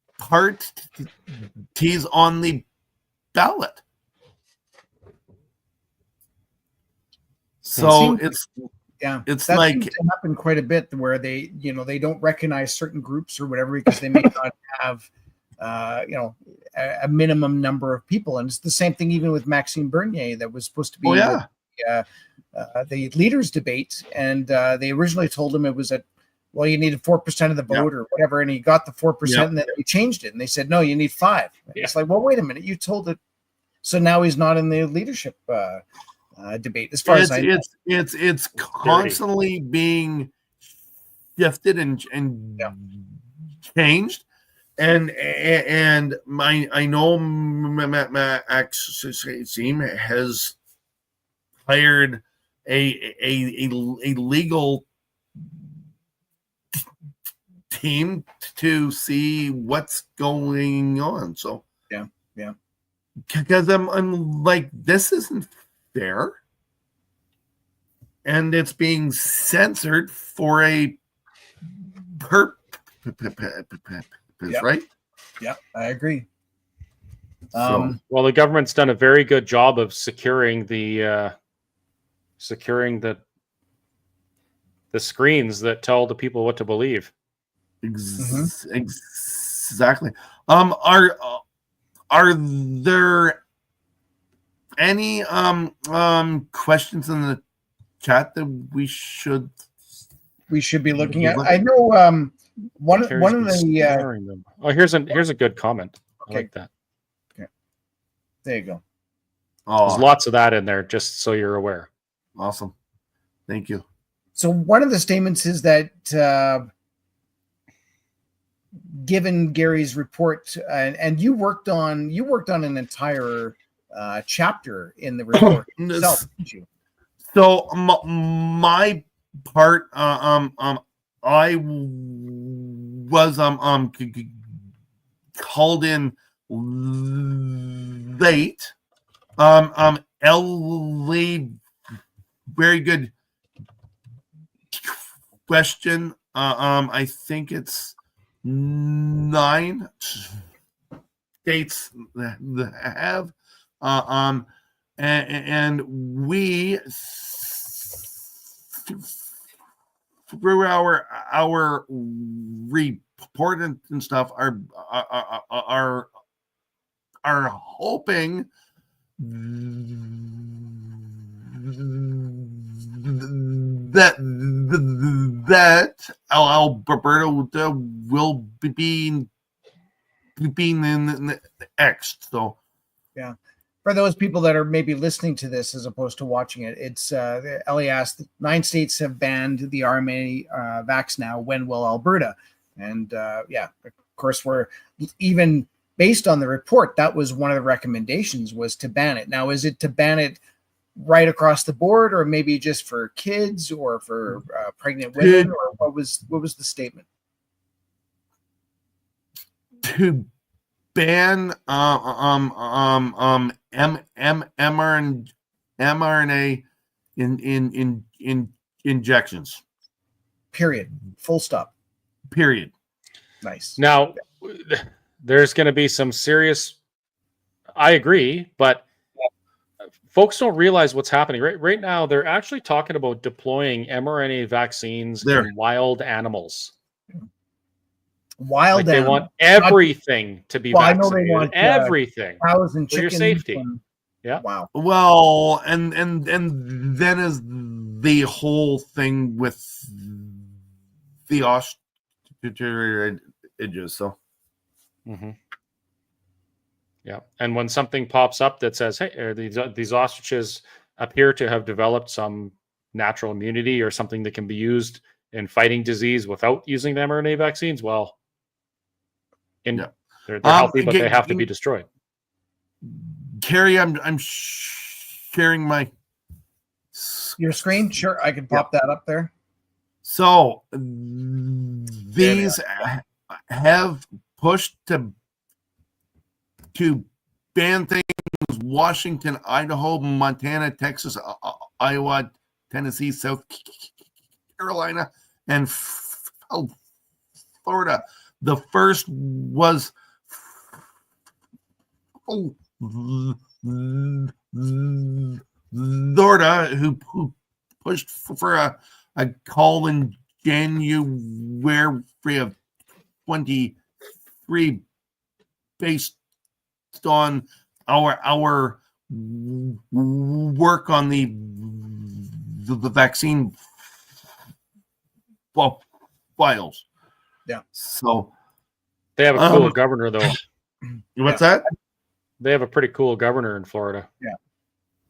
parties on the ballot. So it's that like seems to happen quite a bit where they don't recognize certain groups or whatever because they may not have a minimum number of people. And it's the same thing even with Maxime Bernier that was supposed to be the leaders debate, and they originally told him it was you needed 4% of the vote or whatever, and he got the 4%, and then they changed it, and they said, no, you need 5%. It's like, well, wait a minute, you told it. So now he's not in the leadership debate, as far as I know. It's constantly being shifted and changed, and I know Maxime has hired a legal team to see what's going on. So because I'm like, this isn't fair, and it's being censored for a purpose, right? Yeah, I agree. Well, the government's done a very good job of securing the screens that tell the people what to believe. Exactly. Are there any questions in the chat that we should be looking at? I know one of the here's a good comment. I like that. Okay. There you go. There's lots of that in there, just so you're aware. Awesome. Thank you. So one of the statements is that given Gary's report, and you worked on an entire chapter in the report itself, didn't you? So my part, I was called in late. Ellie, very good question. I think it's 9 states that have, and we through our report and stuff are hoping that Alberta will be in next. So yeah, for those people that are maybe listening to this as opposed to watching it, it's Ellie asked, 9 states have banned the RNA vax now. When will Alberta? And of course, we're even based on the report, that was one of the recommendations, was to ban it. Now, is it to ban it right across the board, or maybe just for kids or for pregnant women, or what was the statement? To ban mRNA in injections. Period. Full stop. Period. Nice. Now, there's going to be some serious. I agree, but folks don't realize what's happening right now. They're actually talking about deploying mRNA vaccines in wild animals. Wild animals. They want everything to be vaccinated. I know they want everything cows and for your safety. Wow. Well, and then is the whole thing with the ostriches. So. Mm-hmm. Yeah, and when something pops up that says, "Hey, these ostriches appear to have developed some natural immunity or something that can be used in fighting disease without using the mRNA vaccines," well, they're healthy, but they have to be destroyed. Kerry, I'm sharing your screen. Sure, I can pop that up there. So these have pushed to ban things: Washington, Idaho, Montana, Texas, Iowa, Tennessee, South Carolina, and Florida. The first was Florida, who pushed for a call in January of 23 based on our work on the vaccine files. Yeah. So They have a cool governor, though. What's that? They have a pretty cool governor in Florida. Yeah.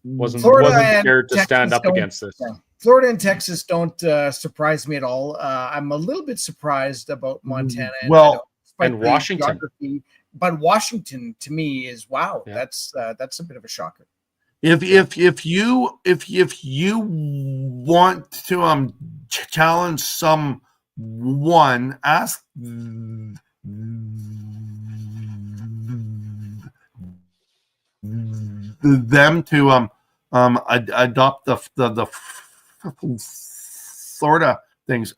Wasn't Florida scared to Texas stand up against this. Yeah. Florida and Texas don't surprise me at all. I'm a little bit surprised about Montana. And Washington. But Washington, to me, is wow. Yeah. That's a bit of a shocker. If you want to challenge someone, ask them to adopt the Florida things.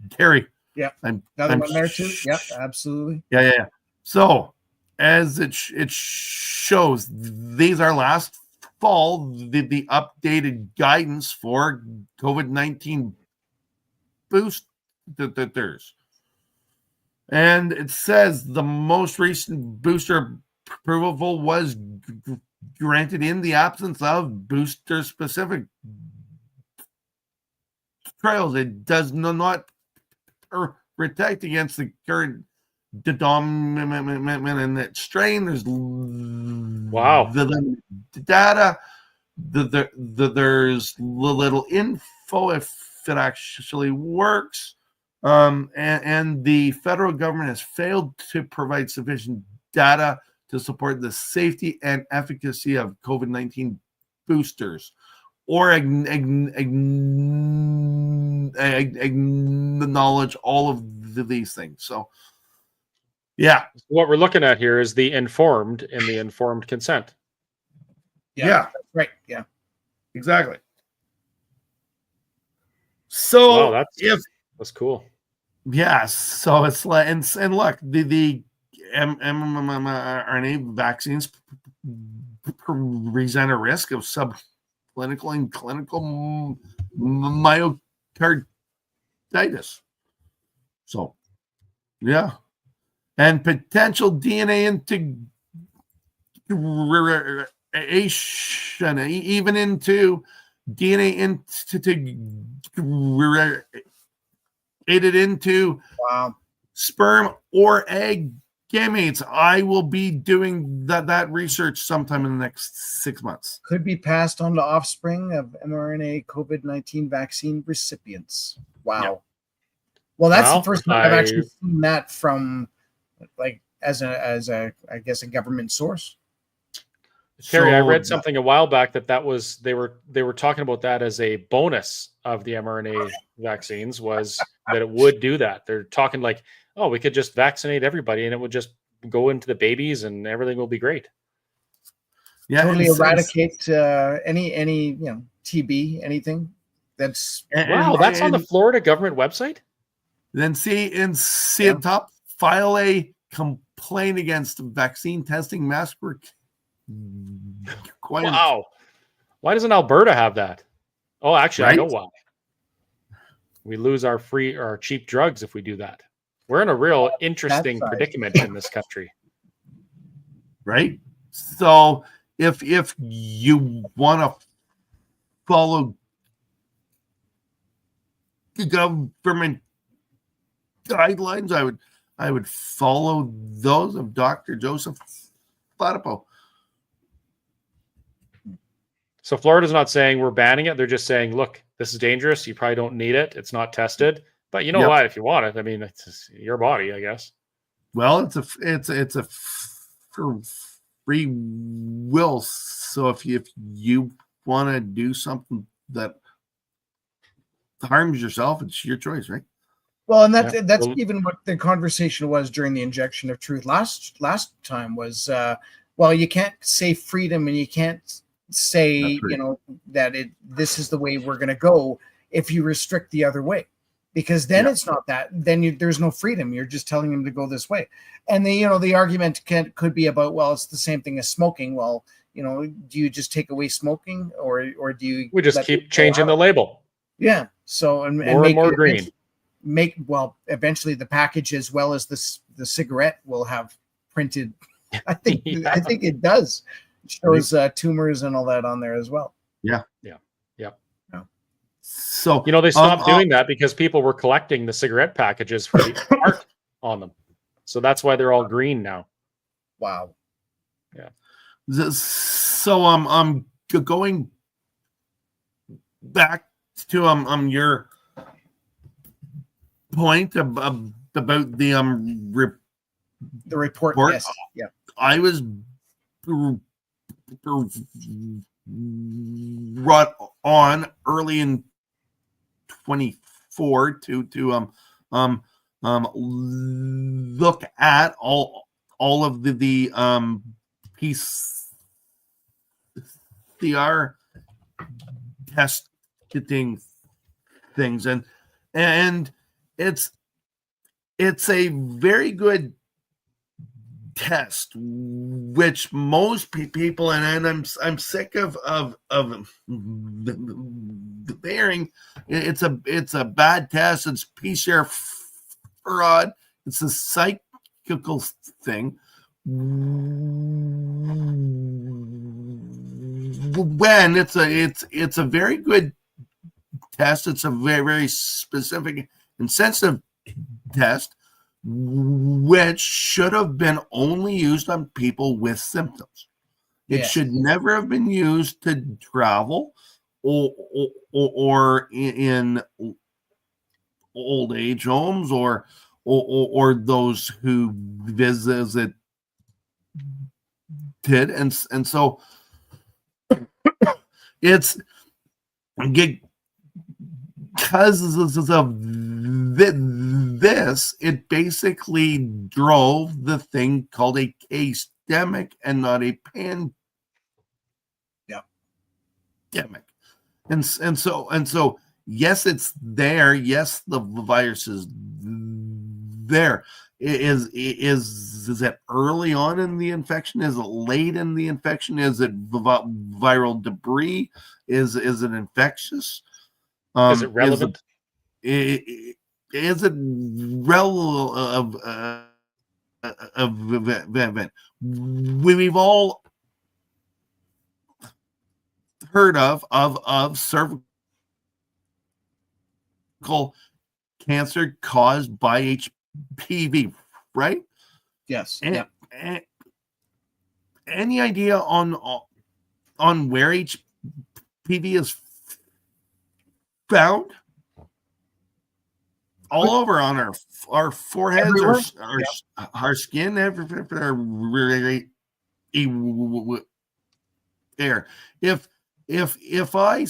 Kerry. Yeah. Another one there too. Yeah, absolutely. Yeah. So as it shows, these are last fall the updated guidance for COVID-19 boosters. And it says the most recent booster approval was granted in the absence of booster-specific trials. It does not protect against the current dominant strain. There's the data. There's little info if it actually works. And the federal government has failed to provide sufficient data to support the safety and efficacy of COVID-19 boosters or acknowledge all of these things. So, yeah. What we're looking at here is the informed and the informed consent. Yeah. Right. Yeah. Exactly. So wow, that's cool. Yeah, so it's like, and look, the mRNA vaccines present a risk of subclinical and clinical myocarditis. So, yeah, and potential DNA integration, even into DNA into sperm or egg gametes. I will be doing that research sometime in the next 6 months. Could be passed on to offspring of mRNA COVID-19 vaccine recipients. Wow. Yeah. Well, that's the first time I've actually seen that from, like, as a I guess a government source. Kerry, I read something a while back that was they were talking about that as a bonus of the mRNA vaccines, was that it would do that. They're talking like, oh, we could just vaccinate everybody and it would just go into the babies and everything will be great. Yeah, totally eradicate any TB, anything. That's that's on the Florida government website. Then see at top, file a complaint against vaccine testing mask work. Wow. Why doesn't Alberta have that? Oh, actually, I know why. We lose our cheap drugs if we do that. We're in a real interesting predicament in this country. Right? So if you want to follow the government guidelines, I would follow those of Dr. Joseph Flatipo. So Florida's not saying we're banning it. They're just saying, look, this is dangerous. You probably don't need it. It's not tested. But you know what? If you want it, I mean, it's your body, I guess. Well, it's a free will. So if you want to do something that harms yourself, it's your choice, right? Well, and that's even what the conversation was during the injection of truth last time was, well, you can't say freedom and you can't say, that this is the way we're going to go if you restrict the other way. because then Yeah. it's not that. Then there's no freedom. You're just telling them to go this way. And the argument could be about, well, it's the same thing as smoking. Well, do you just take away smoking, or do you? We just let keep people changing the out? label. Yeah. So and More make and more green. Eventually the package, as well as the cigarette, will have printed. I think Yeah. I think it does. It shows tumors and all that on there as well. Yeah. Yeah. Yeah. So They stopped doing that because people were collecting the cigarette packages for the art on them. So that's why they're all green now. Wow. So I'm going back to your point about the The report. report. Yes. Yeah. I was brought on early in 24 to look at all of the PCR testing things, and it's a very good test, which most people, and I'm sick of hearing it's a bad test. It's PCR fraud. It's a psychical thing. When it's a very good test. It's a very, very specific and sensitive test, which should have been only used on people with symptoms. It should never have been used to travel or in old age homes or those who visited, and so it's because of this, it basically drove the thing called a case-demic and not a pandemic. And so yes, it's there. Yes, the virus is there. Is it early on in the infection? Is it late in the infection? Is it viral debris? Is it infectious? Is it relevant? Is it relevant? We've all heard of cervical cancer caused by HPV, right? Yes. Any idea on where HPV is found? All over on our foreheads, our skin, everywhere. If I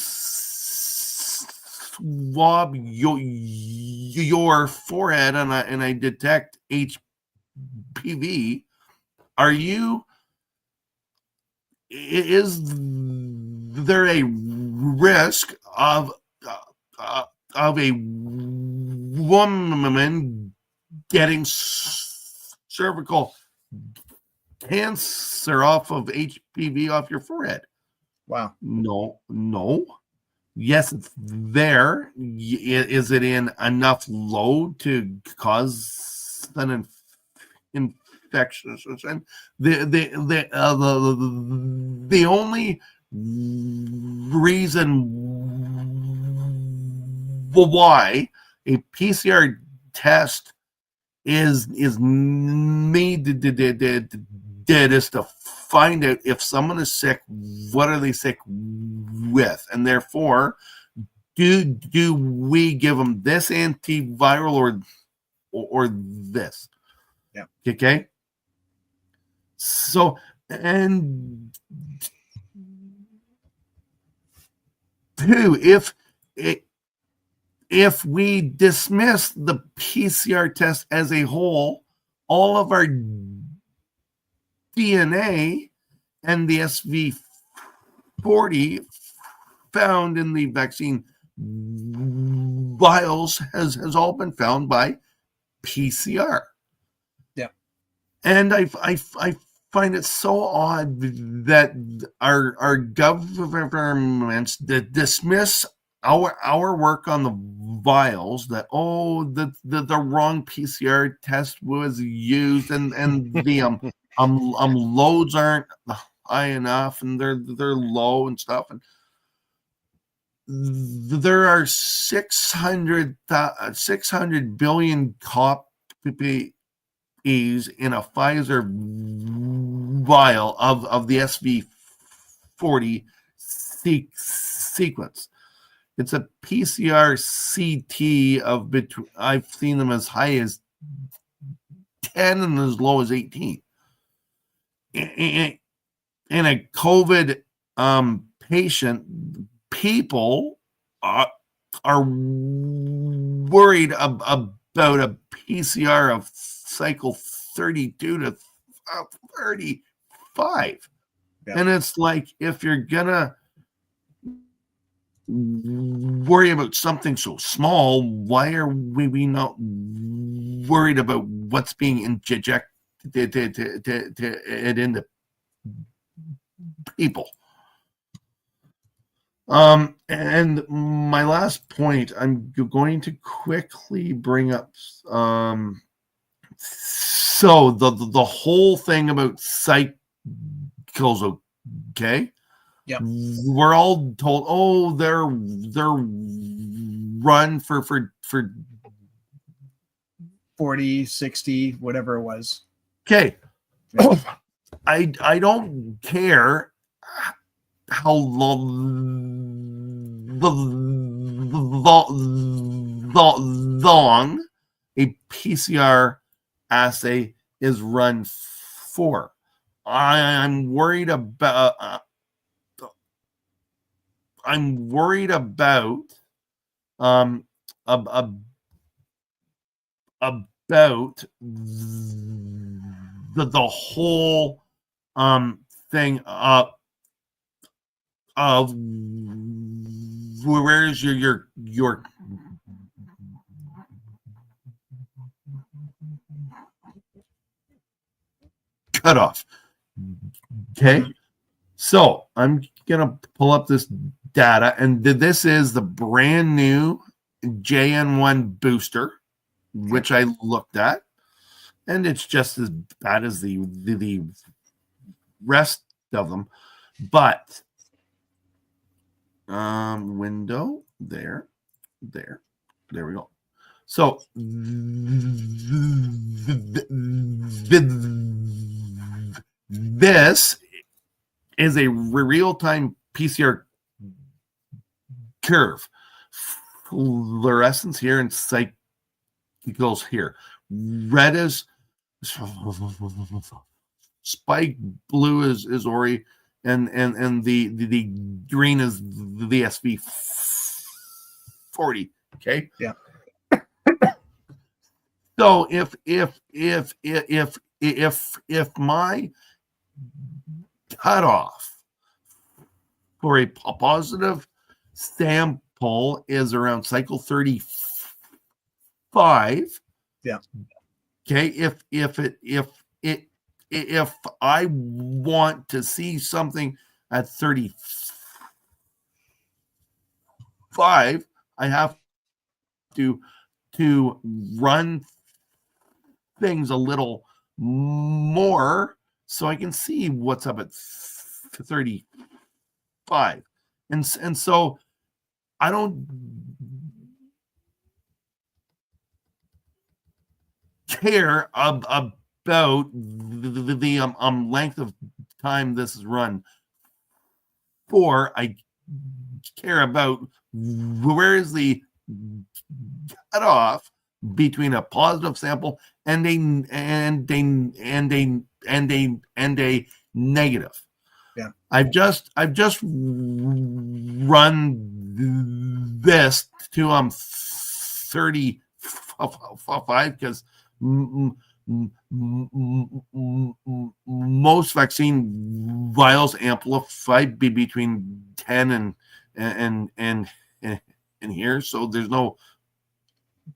swab your forehead and I detect HPV, is there a risk of a woman getting cervical cancer off of HPV off your forehead? Wow. No. Yes, it's there. Is it in enough load to cause an infectious? And the only reason why a PCR test is needed is to find out if someone is sick, what are they sick with, and therefore do we give them this antiviral or this? Yeah. Okay. So, and two, if we dismiss the PCR test as a whole, all of our DNA and the SV40 found in the vaccine vials has all been found by PCR. Yeah. And I find it so odd that our governments that dismiss our work on the vials, that the wrong PCR test was used, and the loads aren't high enough, and they're low and stuff, and there are 600 billion copies in a Pfizer vial of the SV40 sequence. It's a PCR CT of between, I've seen them as high as 10 and as low as 18. In a COVID patient, people are worried about a PCR of cycle 32 to 35. Yeah. And it's like, if you're gonna worry about something so small, why are we not worried about what's being injected into people? And my last point, I'm going to quickly bring up so the whole thing about cycles, okay? Yeah. We're all told, they're run for 40, 60, whatever it was. Okay. Yeah. I don't care how long a PCR assay is run for. I'm worried about the whole thing of where's your cutoff. Okay, so I'm gonna pull up this data, and this is the brand new JN1 booster, which I looked at, and it's just as bad as the rest of them. But window there we go. So this is a real-time PCR curve. Fluorescence here and cycles here. Red is spike, blue is Ori, and the green is the SV40. Okay. Yeah. So if my cutoff for a positive sample is around cycle 35. Yeah. Okay. If I want to see something at 35, I have to run things a little more so I can see what's up at 35. And so I don't care about the length of time this is run for. I care about where is the cutoff between a positive sample and a negative. Yeah. I've just run this to 35 because most vaccine vials amplify between 10 and here, so there's no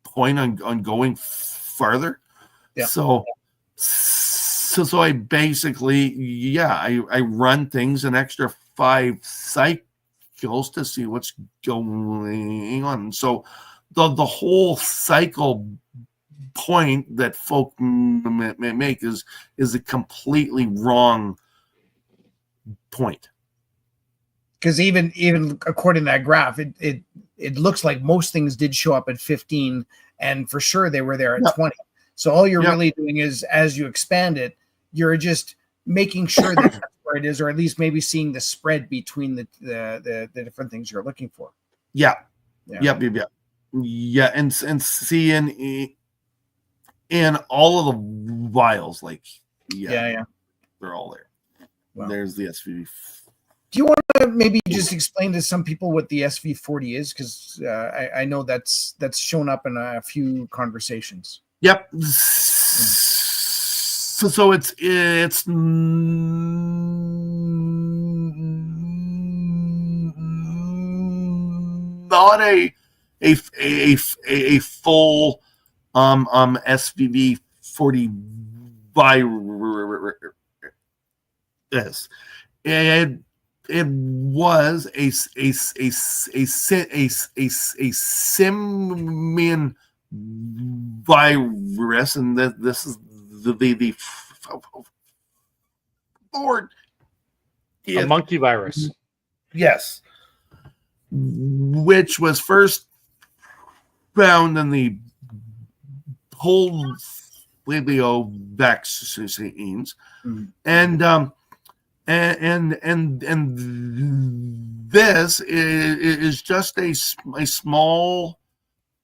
point on going farther. Yeah. So I basically, I run things an extra 5 cycles to see what's going on. So the whole cycle point that folk make is a completely wrong point. Because even according to that graph, it looks like most things did show up at 15, and for sure they were there at 20. So all you're really doing is, as you expand it, you're just making sure that that's where it is, or at least maybe seeing the spread between the different things you're looking for. Yeah. And see in all of the vials, like they're all there. Wow. There's the SV. Do you want to maybe just explain to some people what the SV40 is? Because I know that's shown up in a few conversations. Yep. So it's not a full SVV40 virus. It was a simian virus, and this is the board. A monkey virus. Yes. Which was first found in the polio vaccines. And this is just a small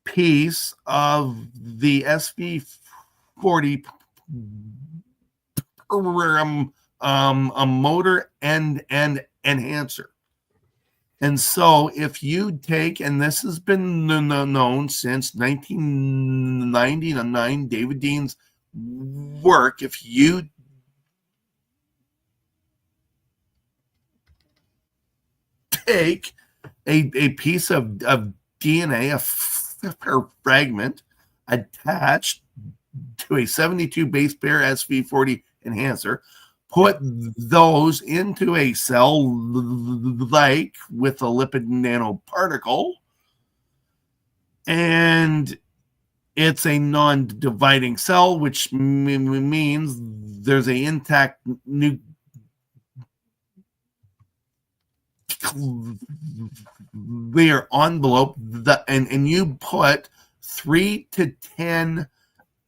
piece of the SV40 motor and enhancer. And so if you take, and this has been known since 1999, David Dean's work, if you take a piece of DNA, a fragment attached to a 72 base pair SV40 enhancer, put those into a cell like with a lipid nanoparticle, and it's a non-dividing cell, which means there's an intact nuclear envelope, and you put 3 to 10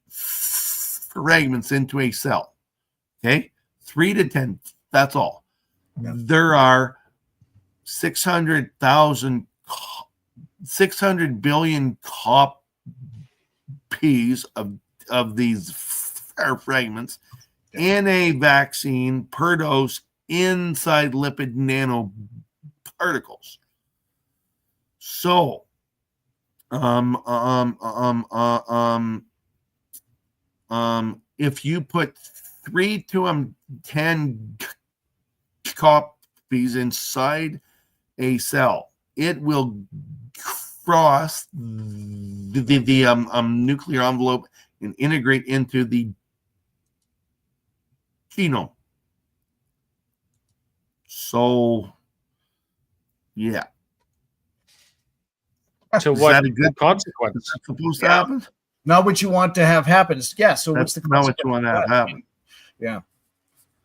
fragments into a cell. Okay, 3 to 10. That's all. Yeah. There are 600 billion copies of these fragments in a vaccine per dose inside lipid nanoparticles. So, if you put 3 to 10 copies inside a cell, it will cross the nuclear envelope and integrate into the genome. So, yeah. So is what that a good consequence? Is that supposed to happen? Not what you want to have happen. Yeah. So what's the not what you want to have happen? Yeah.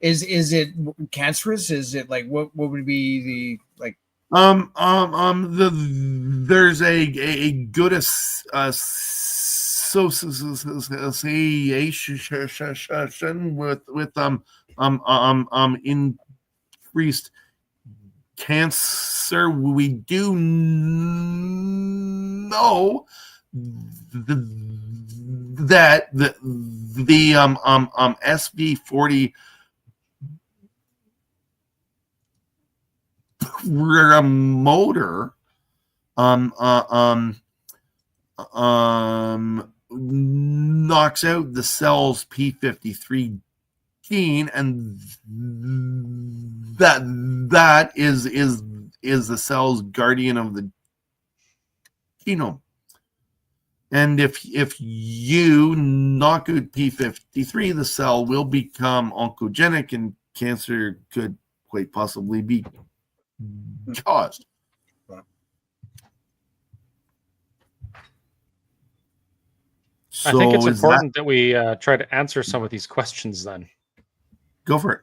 Is it cancerous? Is it like what would be the like? There's a good association with increased cancer. We do know that the SV40 motor knocks out the cell's p53 gene, and that is the cell's guardian of the genome. And if you knock out P53, the cell will become oncogenic, and cancer could quite possibly be caused. I think it's important that we try to answer some of these questions. Then go for it.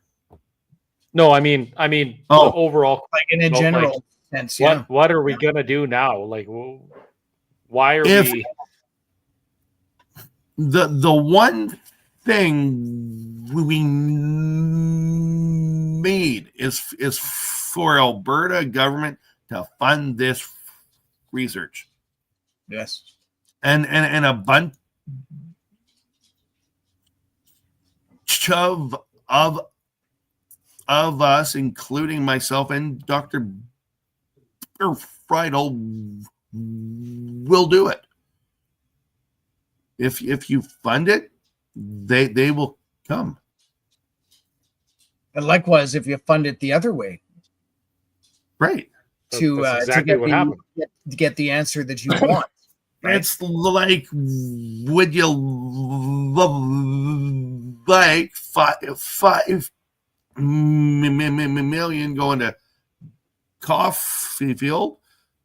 No, I mean, the overall, like in a general sense. Yeah. What are we gonna do now? Like, why are we? The one thing we need is for Alberta government to fund this research. Yes. And a bunch of us, including myself and Dr. Friedel, will do it. If you fund it, they will come. And likewise, if you fund it the other way, right, to get the answer that you want. Right? It's like, would you like five million going to coffee field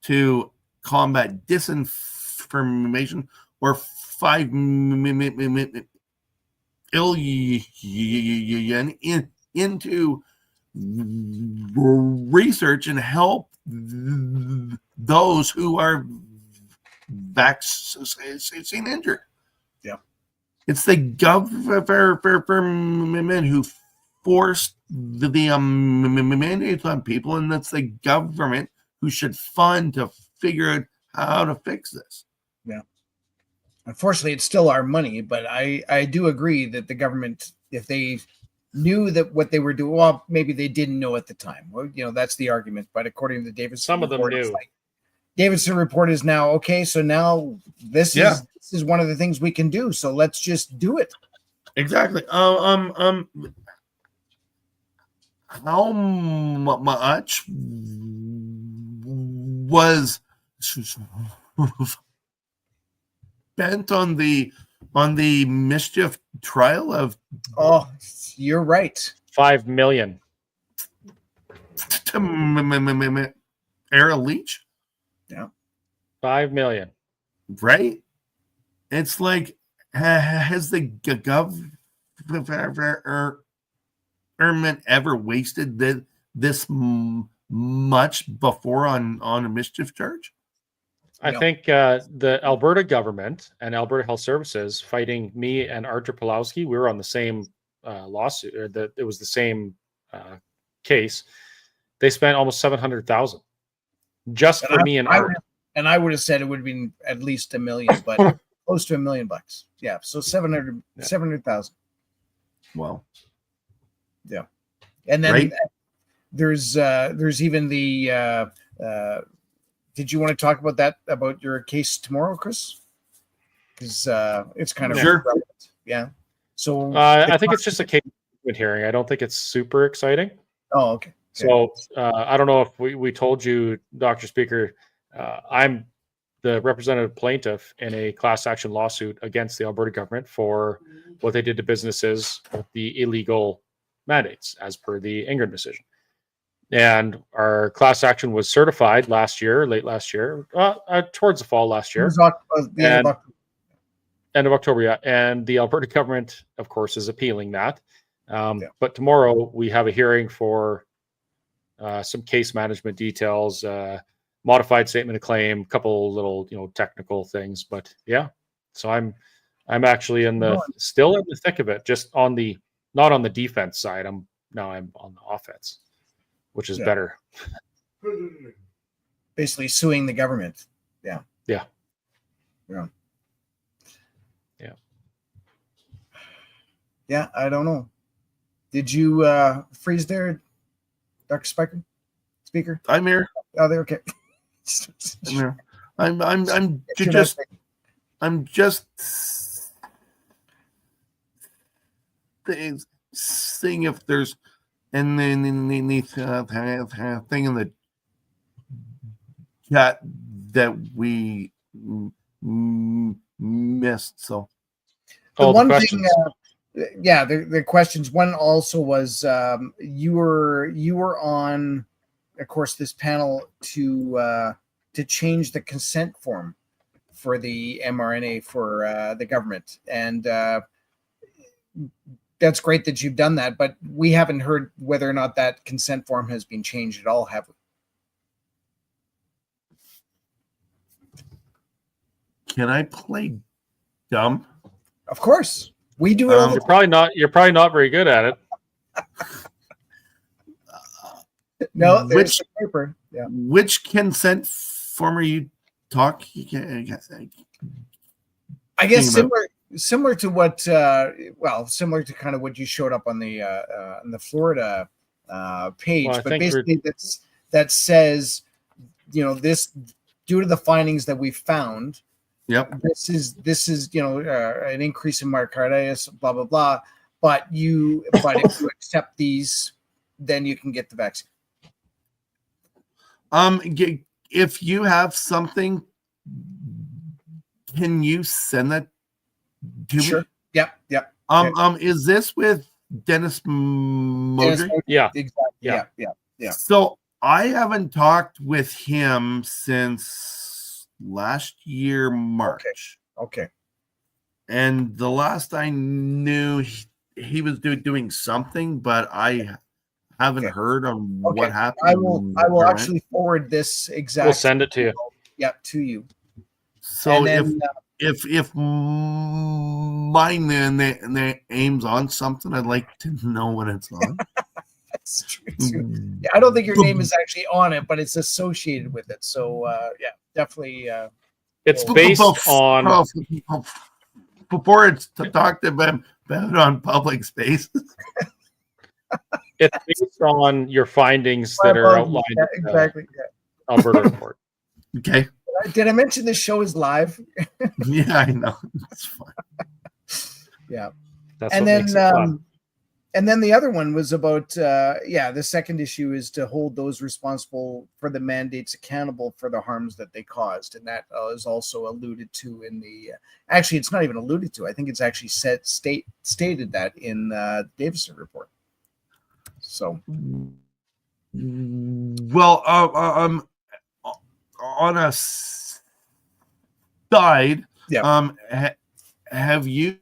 to combat disinformation, or 5 million into research and help those who are vaccine injured? Yeah, it's the government who forced the mandates on people, and that's the government who should fund to figure out how to fix this. Yeah. Unfortunately, it's still our money, but I do agree that the government, if they knew that what they were doing, well, maybe they didn't know at the time. Well, that's the argument. But according to the Davidson, some of them knew. Davidson report is now okay. So now this is one of the things we can do. So let's just do it. Exactly. How much was spent on the mischief trial of? Oh, you're right. 5 million. Era Leach. Yeah. 5 million. Right. It's like, has the government ever wasted this much before on a mischief charge? I think the Alberta government and Alberta Health Services fighting me and Artur Pawlowski, we were on the same lawsuit. It was the same case. They spent almost $700,000 just for me and Art. And I would have said it would have been at least $1 million, but close to $1 million. Yeah, so 700,000. Wow. Yeah, and then there's even the. Did you want to talk about that, about your case tomorrow, Chris? Because it's kind of relevant. Yeah. So I think it's just a case hearing. I don't think it's super exciting. Oh, okay. So I don't know if we told you, Dr. Speaker, I'm the representative plaintiff in a class action lawsuit against the Alberta government for what they did to businesses with the illegal mandates as per the Ingram decision. And our class action was certified late last year, towards the fall last year. End of October, yeah. And the Alberta government, of course, is appealing that. But tomorrow we have a hearing for some case management details, modified statement of claim, a couple little technical things. But yeah, so I'm actually still in the thick of it, just not on the defense side. I'm on the offense, which is better. Basically suing the government. Yeah. Yeah. Yeah. Yeah. Yeah, I don't know. Did you freeze there, Dr. Speicher? Speaker? I'm here. Oh, they're okay. I'm here. I'm just seeing if there's anything in the chat that we missed. So The Oh, the one questions. thing, the questions. One also was you were on, of course, this panel to change the consent form for the mRNA for the government, and that's great that you've done that. But we haven't heard whether or not that consent form has been changed at all, have we? can I play dumb? Of course, we do it all the You're probably not very good at it. No, there's the paper. Yeah. Which consent form are you talking? I guess similar to what similar to kind of what you showed up on the Florida page, Well, I but think basically that says, this, due to the findings that we found, Yep. this is an increase in myocarditis, blah blah blah. But if you accept these, then you can get the vaccine. If you have something, can you send that to me? Yep. Is this with Dennis Moser? Yeah. Exactly. Yeah. So I haven't talked with him since last year, March. Okay. And the last I knew, he was doing something, but I haven't heard on what happened. I will actually forward this exact. We'll send it to you. Yeah, to you. So then, if mine aims on something, I'd like to know when it's on. That's true too. Yeah, I don't think your name is actually on it, but it's associated with it. So definitely. It's based on before it's talked about on public spaces. It's based on your findings that are outlined in the Alberta report. Okay. Did I mention this show is live? Yeah, I know. That's fine. Yeah. That's what makes it fun. And then the other one was about, the second issue is to hold those responsible for the mandates accountable for the harms that they caused. And that is also alluded to in the, actually, it's not even alluded to. I think it's actually stated that in the Davison report. So. Well, on a side, have you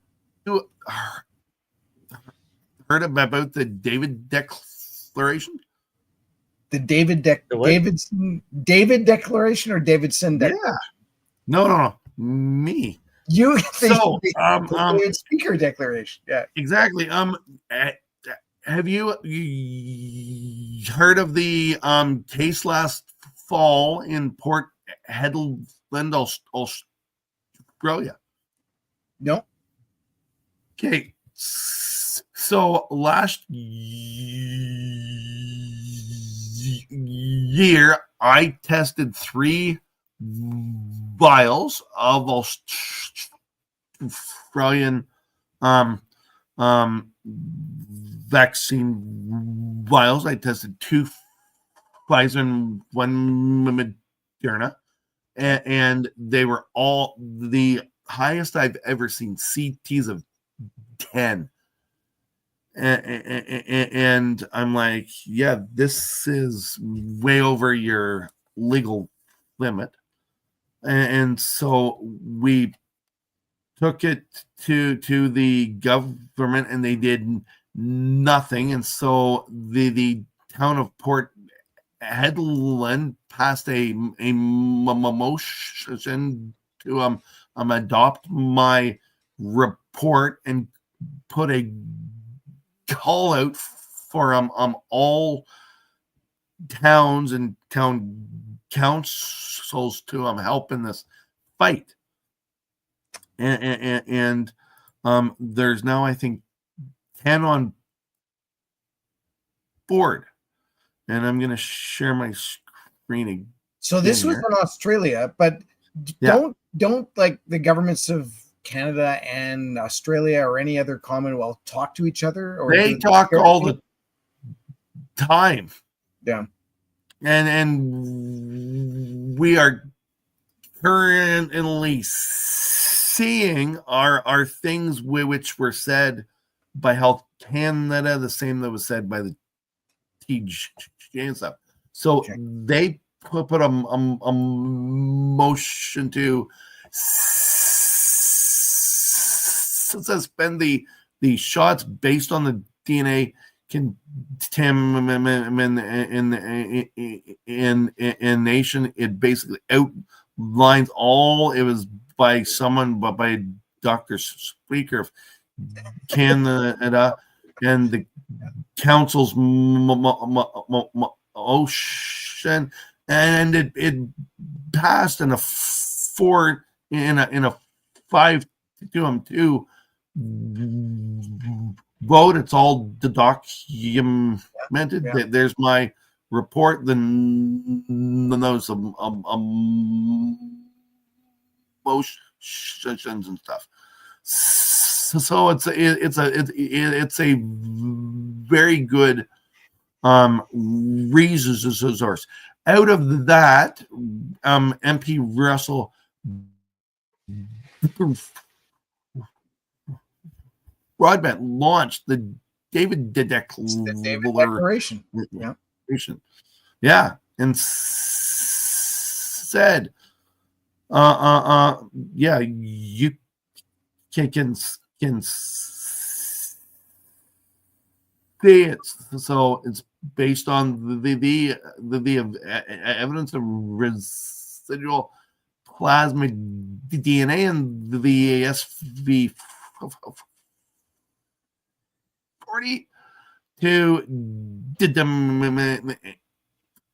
heard about the David Declaration? The David Declaration or Davidson Declaration? Yeah. No. Me. You think the Speaker Declaration. Yeah. Exactly. Have you heard of the case last fall in Port Hedland, Australia? No. Okay. So last year, I tested 3 vials of Australian vaccine vials. I tested 2 Pfizer and 1 Moderna, and they were all the highest I've ever seen, CTs of 10. And I'm like, yeah, this is way over your legal limit. And so we took it to the government, and they did nothing. And so the town of Port Hedland passed a motion to adopt my report and put a call out for all towns and town councils to help in this fight. And there's now, I think, 10 on board. And I'm going to share my screen. So this was in Australia, but don't like the governments of Canada and Australia or any other Commonwealth talk to each other? Or they talk all the time. Yeah. And we are currently seeing are things which were said by Health Canada, the same that was said by the TGA and stuff. So they put a motion to suspend the shots based on the DNA contamination. It basically outlines all. It was by someone, but by Dr. Speicher of Canada, and the council's motion, and it passed in a 5-2 vote. It's all documented. Yeah. There's my report, the notice of motions and stuff. So it's a very good resource. Out of that, MP Russell Broadbent launched the David Declaration. Yeah, and said, yeah, you can see it. So it's based on the evidence of residual plasma DNA and the ASV 40 to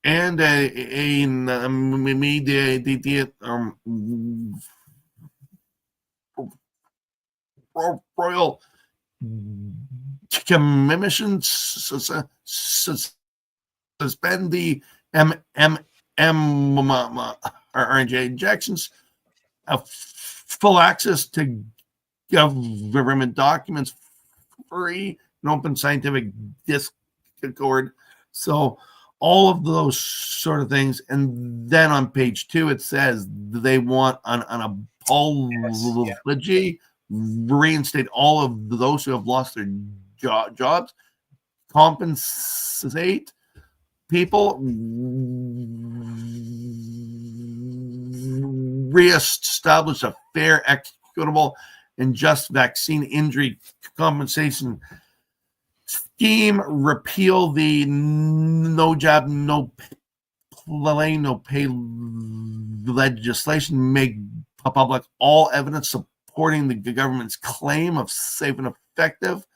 and a Royal Commission suspend the mRNA injections, full access to government documents, free and open scientific discord. So all of those sort of things. And then on page 2, it says they want an apology, reinstate all of those who have lost their jobs, compensate people, reestablish a fair, equitable, and just vaccine injury compensation scheme, repeal the no job, no play, no pay legislation, make public all evidence supporting the government's claim of safe and effective,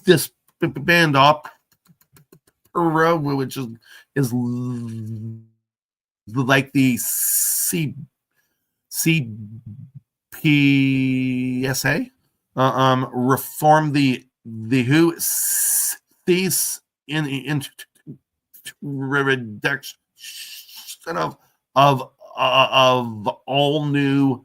disband opera, which is like the CPSA, reform the WHO, cease in reduction of all new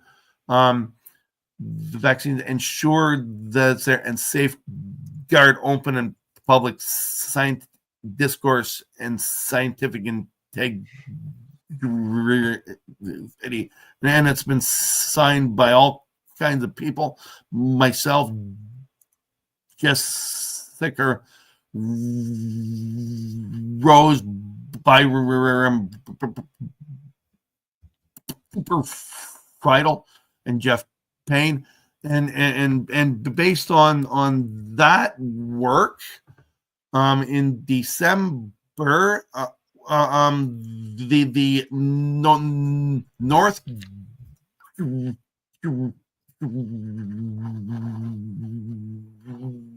vaccines, ensure that it's there, and safeguard open and public science discourse and scientific integrity. And it's been signed by all kinds of people, myself, Jessica Rose, Byron Friedel, and Jeff Payne, and based on that work, in December, the North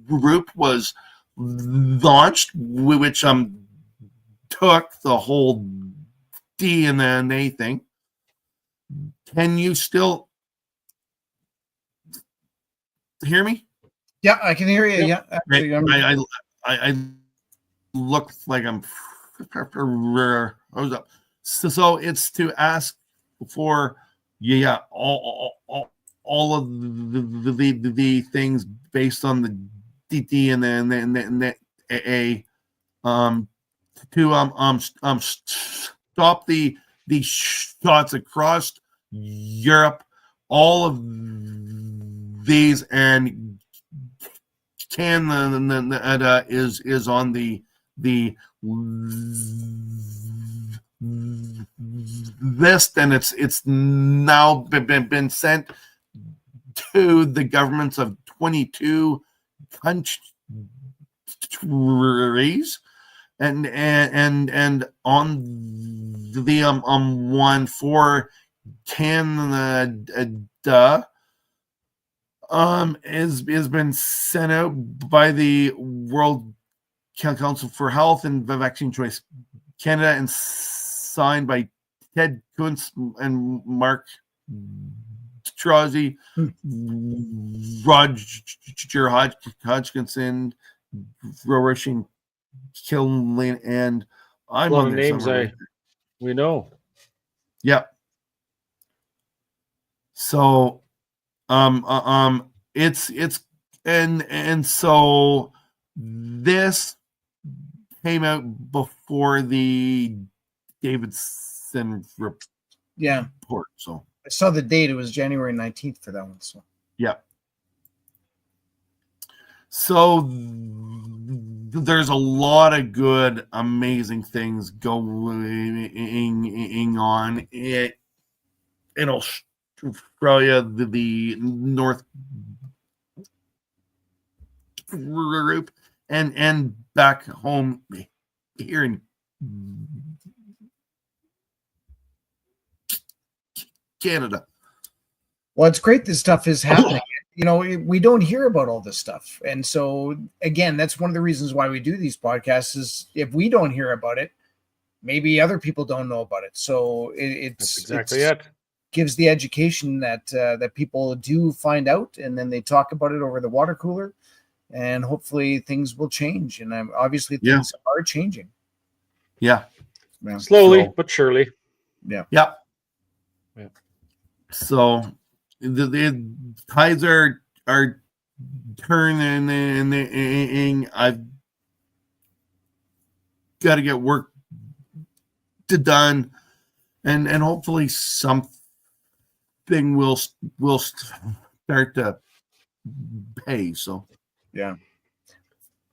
group was launched, which took the whole DNA thing. Can you still hear me? Yeah, I can hear you. Yeah, actually, I look like I'm up. So it's to ask for all of the things based on the DD and then to stop the shots across Europe, all of these, and Canada is on the list, and it's now been sent to the governments of 22 countries, and on the one for Canada has been sent out by the World Council for Health and Vaccine Choice Canada and signed by Ted Kuntz and Mark Strozzi, Roger Hodgkinson, Roisin Killeen, and I'm A lot on of there names somewhere. we know. Yep. So, it's and so this came out before the Davidson report. Yeah. So I saw the date. It was January 19th for that one. So yeah. So there's a lot of good, amazing things going on in Australia, the North group, and back home here in Canada. well, it's great this stuff is happening. You know, we don't hear about all this stuff. And so again, that's one of the reasons why we do these podcasts is if we don't hear about it, maybe other people don't know about it. So That's exactly it. gives the education that that people do find out, and then they talk about it over the water cooler, and hopefully things will change. And obviously things are changing. Yeah. Slowly but surely. Yeah. Yeah. So the tides are turning, and I've got to get work done, and hopefully something will start to pay. So yeah.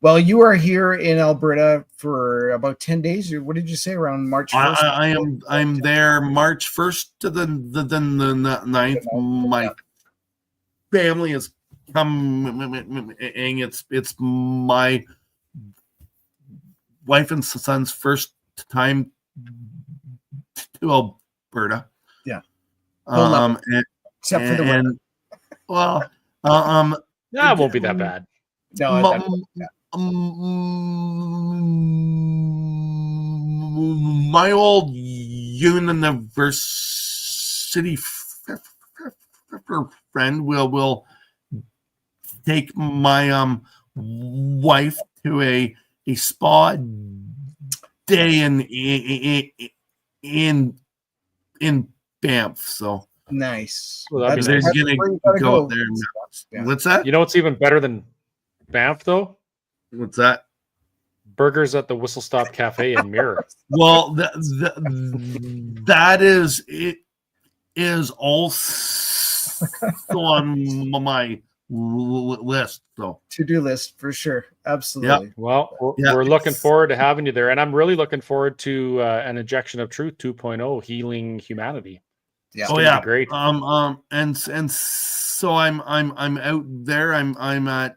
Well, you are here in Alberta for about 10 days. Or what did you say, around March 1st? I'm there March 1st to the 9th. My family is coming. It's my wife and son's first time to Alberta. Yeah. Except for the weather. Well, Yeah, it won't be that bad. No, my old university friend will take my wife to a spa day in Banff. So nice. Well, that'd be they're nice. gonna go there. Yeah. What's that? You know what's even better than Banff though? What's that? Burgers at the Whistle Stop Cafe in Mirror. Well, that is it. Is also on my list. So to-do list for sure. Absolutely. Yep. Well, we're looking forward to having you there, and I'm really looking forward to an Injection of Truth 2.0 healing humanity. Yeah. It's gonna be great. And so I'm out there. I'm at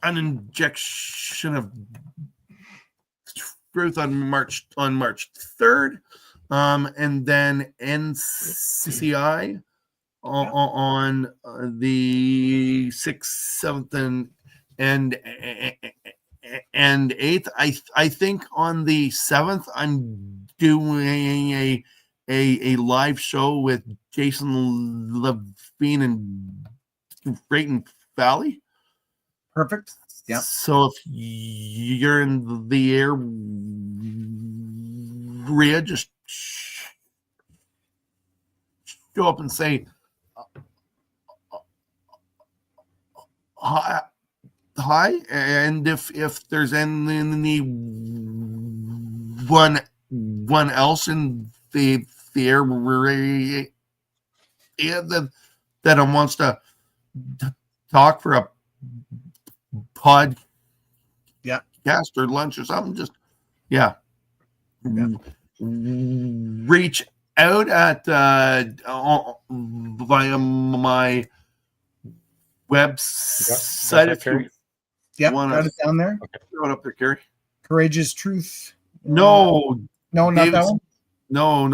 an Injection of Truth on March 3rd, and then NCCI on the 6th, 7th, and 8th. I think on the 7th I'm doing a live show with Jason Levine and Drayton Valley. Perfect. Yeah. So if you're in the area, just show up and say hi. And if there's any anyone else in the area that wants to talk for a podcast or lunch or something, just reach out at via my website if you want got it down there. Throw it up there, Kerry. Courageous Truth. No, not that one. No.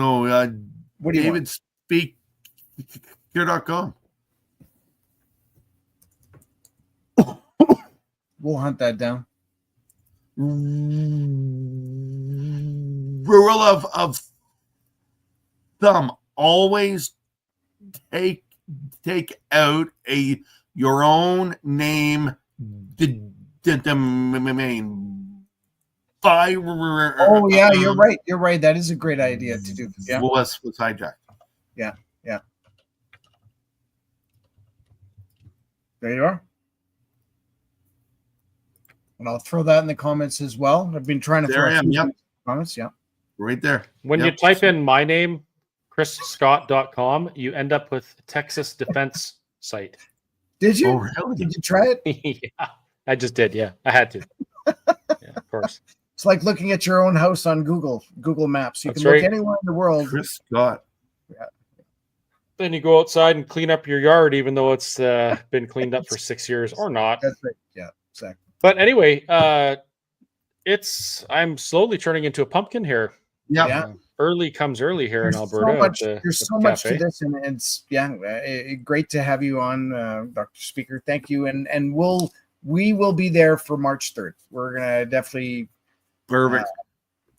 What do you want? DavidSpeicher.com. We'll hunt that down. Rule of thumb: always take out your own name domain. Oh yeah, you're right. You're right. That is a great idea to do. Yeah. Was hijacked. Yeah. There you are. And I'll throw that in the comments as well. I've been trying to throw comments. Yeah. Right there. When you type in my name, chrisscott.com, you end up with Texas Defense site. Did you? Oh, really? Did you try it? Yeah, I just did. Yeah, I had to. Yeah, of course. It's like looking at your own house on Google Maps. You That's can look right. anywhere in the world. Chris Scott. Yeah. Then you go outside and clean up your yard, even though it's been cleaned up for 6 years or not. That's right. Yeah, exactly. But anyway, I'm slowly turning into a pumpkin here. Yeah. Early comes early here There's in Alberta. There's so much to this, and it's great to have you on, Dr. Speaker. Thank you, and we will be there for March 3rd. We're gonna definitely Perfect.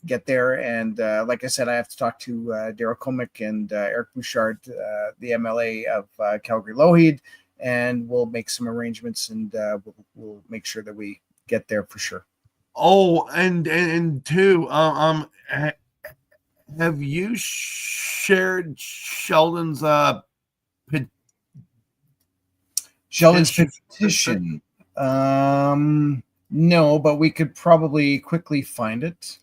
Get there, and like I said, I have to talk to Daryl Comic and Eric Bouchard, the MLA of Calgary Lougheed, and we'll make some arrangements, and we'll make sure that we get there for sure. Oh, and two, have you shared Sheldon's petition? No, but we could probably quickly find it.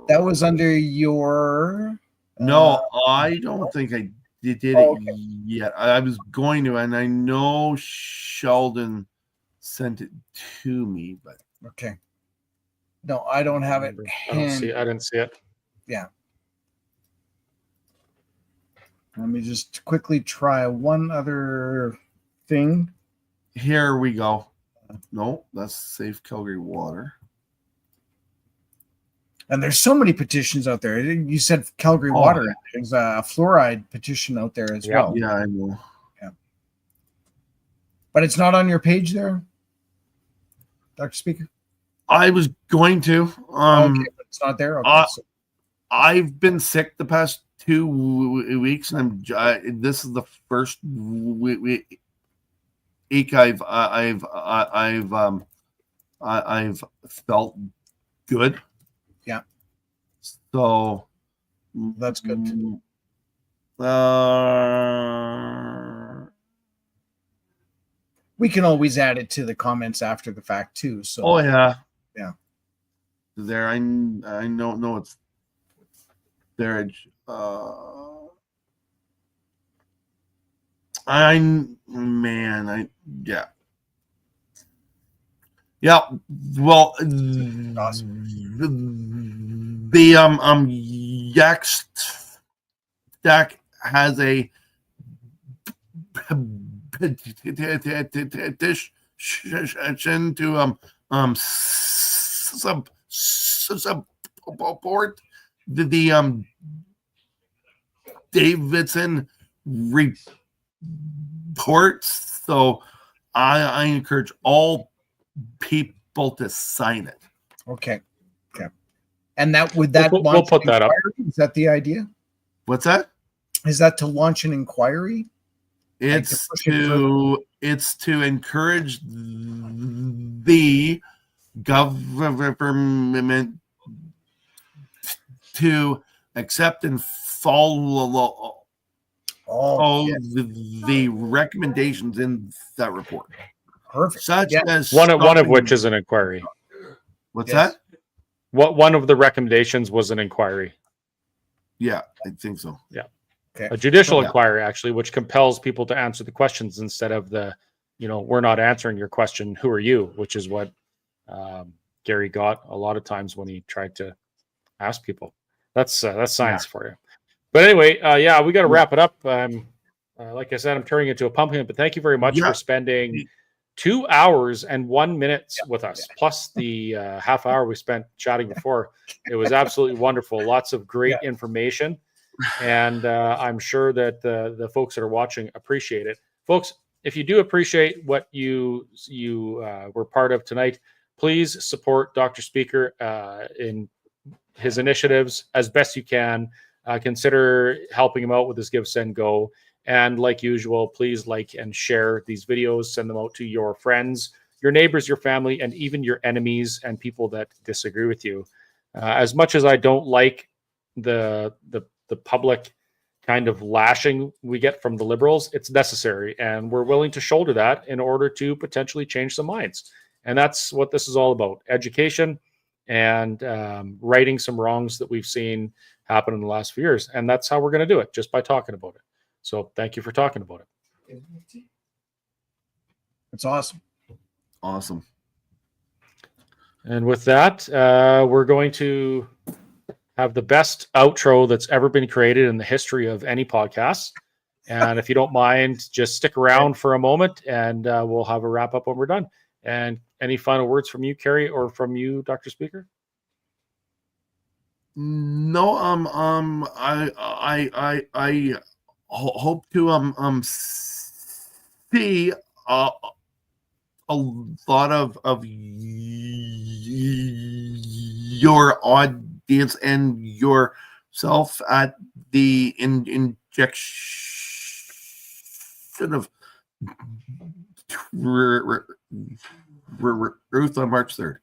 That was under your. No, I don't think I did it okay. yet. I was going to, and I know Sheldon sent it to me, but Okay. No, I don't have it. I didn't see it. Yeah. Let me just quickly try one other thing. here we go. No, that's Safe Calgary Water. And there's so many petitions out there. You said Calgary Water. There's a fluoride petition out there as well. Yeah, I know. Yeah. But it's not on your page there, Dr. Speaker? I was going to. Okay, but it's not there? Okay. I've been sick the past 2 weeks, and this is the first week I've felt good. Yeah. So that's good. We can always add it to the comments after the fact too. So. Oh yeah. Yeah. There, I know it's there. Yeah. Well, awesome. The Yak Stack has a petition to support the Davidson report. So I encourage all people to sign it. Okay. And that would that we'll launch put that up. Is that the idea? What's that? Is that to launch an inquiry? It's to encourage the government to accept and follow the recommendations in that report. Perfect. Such as one of which is an inquiry. What's that? one of the recommendations was an inquiry. Yeah, I think so. A judicial Yeah. inquiry, actually, which compels people to answer the questions instead of the, we're not answering your question, who are you? Which is what Gary got a lot of times when he tried to ask people. That's science for you. But anyway, we got to wrap it up. Like I said, I'm turning into a pumpkin, but thank you very much for spending 2 hours and 1 minute with us, plus the half hour we spent chatting before. It was absolutely wonderful. Lots of great information. And I'm sure that the folks that are watching appreciate it. Folks, if you do appreciate what you were part of tonight, please support Dr. Speicher in his initiatives as best you can. Consider helping him out with his Give, Send, Go. And like usual, please like and share these videos. Send them out to your friends, your neighbors, your family, and even your enemies and people that disagree with you. As much as I don't like the public kind of lashing we get from the liberals, it's necessary, and we're willing to shoulder that in order to potentially change some minds. And that's what this is all about: education and righting some wrongs that we've seen happen in the last few years. And that's how we're going to do it, just by talking about it. So thank you for talking about it. It's awesome. Awesome. And with that, we're going to have the best outro that's ever been created in the history of any podcast. And if you don't mind, just stick around for a moment, and we'll have a wrap up when we're done. And any final words from you, Kerry, or from you, Dr. Speicher? No, I hope to see a lot of your audience and yourself at the injection of Ruth on March 3rd.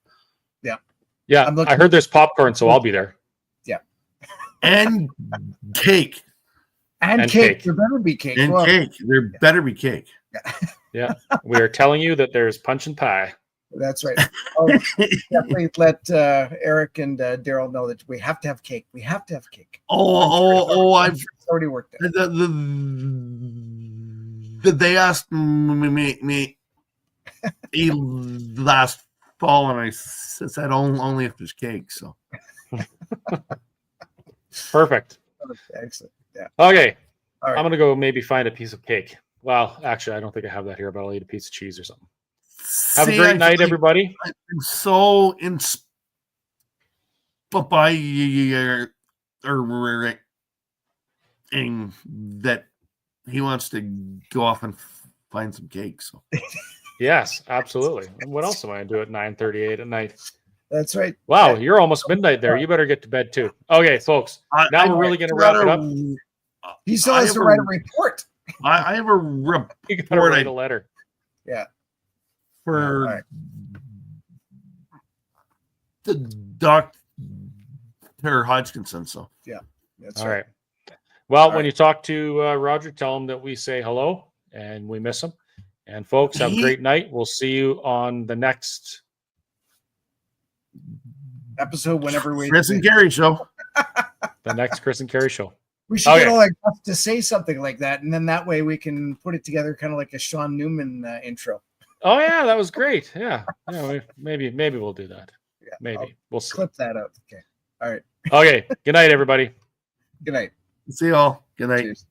Yeah, I heard there's popcorn, so I'll be there. And cake. And cake. There better be cake. And cake. There better be cake. Yeah. We are telling you that there's punch and pie. That's right. Oh, definitely let Eric and Daryl know that we have to have cake. We have to have cake. I've already worked out. They asked me last fall, and I said only if there's cake. So perfect. Excellent. Yeah. Okay. All right. I'm gonna go maybe find a piece of cake. Well, actually, I don't think I have that here, but I'll eat a piece of cheese or something. Have a great night, everybody. I'm so inspired by your that he wants to go off and find some cake. So yes, absolutely. And what else am I gonna do at 9:38 at night? That's right. Wow, you're almost midnight there. You better get to bed too. Okay, folks. Now we're really gonna wrap it up. He still has to write a report. I have a report. You gotta write a letter. Yeah. For the Dr. Hodgkinson. So yeah, that's all right. right. Well, when you talk to Roger, tell him that we say hello and we miss him. And folks, have a great night. We'll see you on the next episode, whenever we Chris and Kerry show. The next Chris and Kerry show. We should get all our guests to say something like that, and then that way we can put it together, kind of like a Sean Newman intro. Oh yeah, that was great. Yeah, maybe we'll do that. Yeah, maybe we'll see. Clip that out. Okay. All right. Okay. Good night, everybody. Good night. See y'all. Good night. Cheers.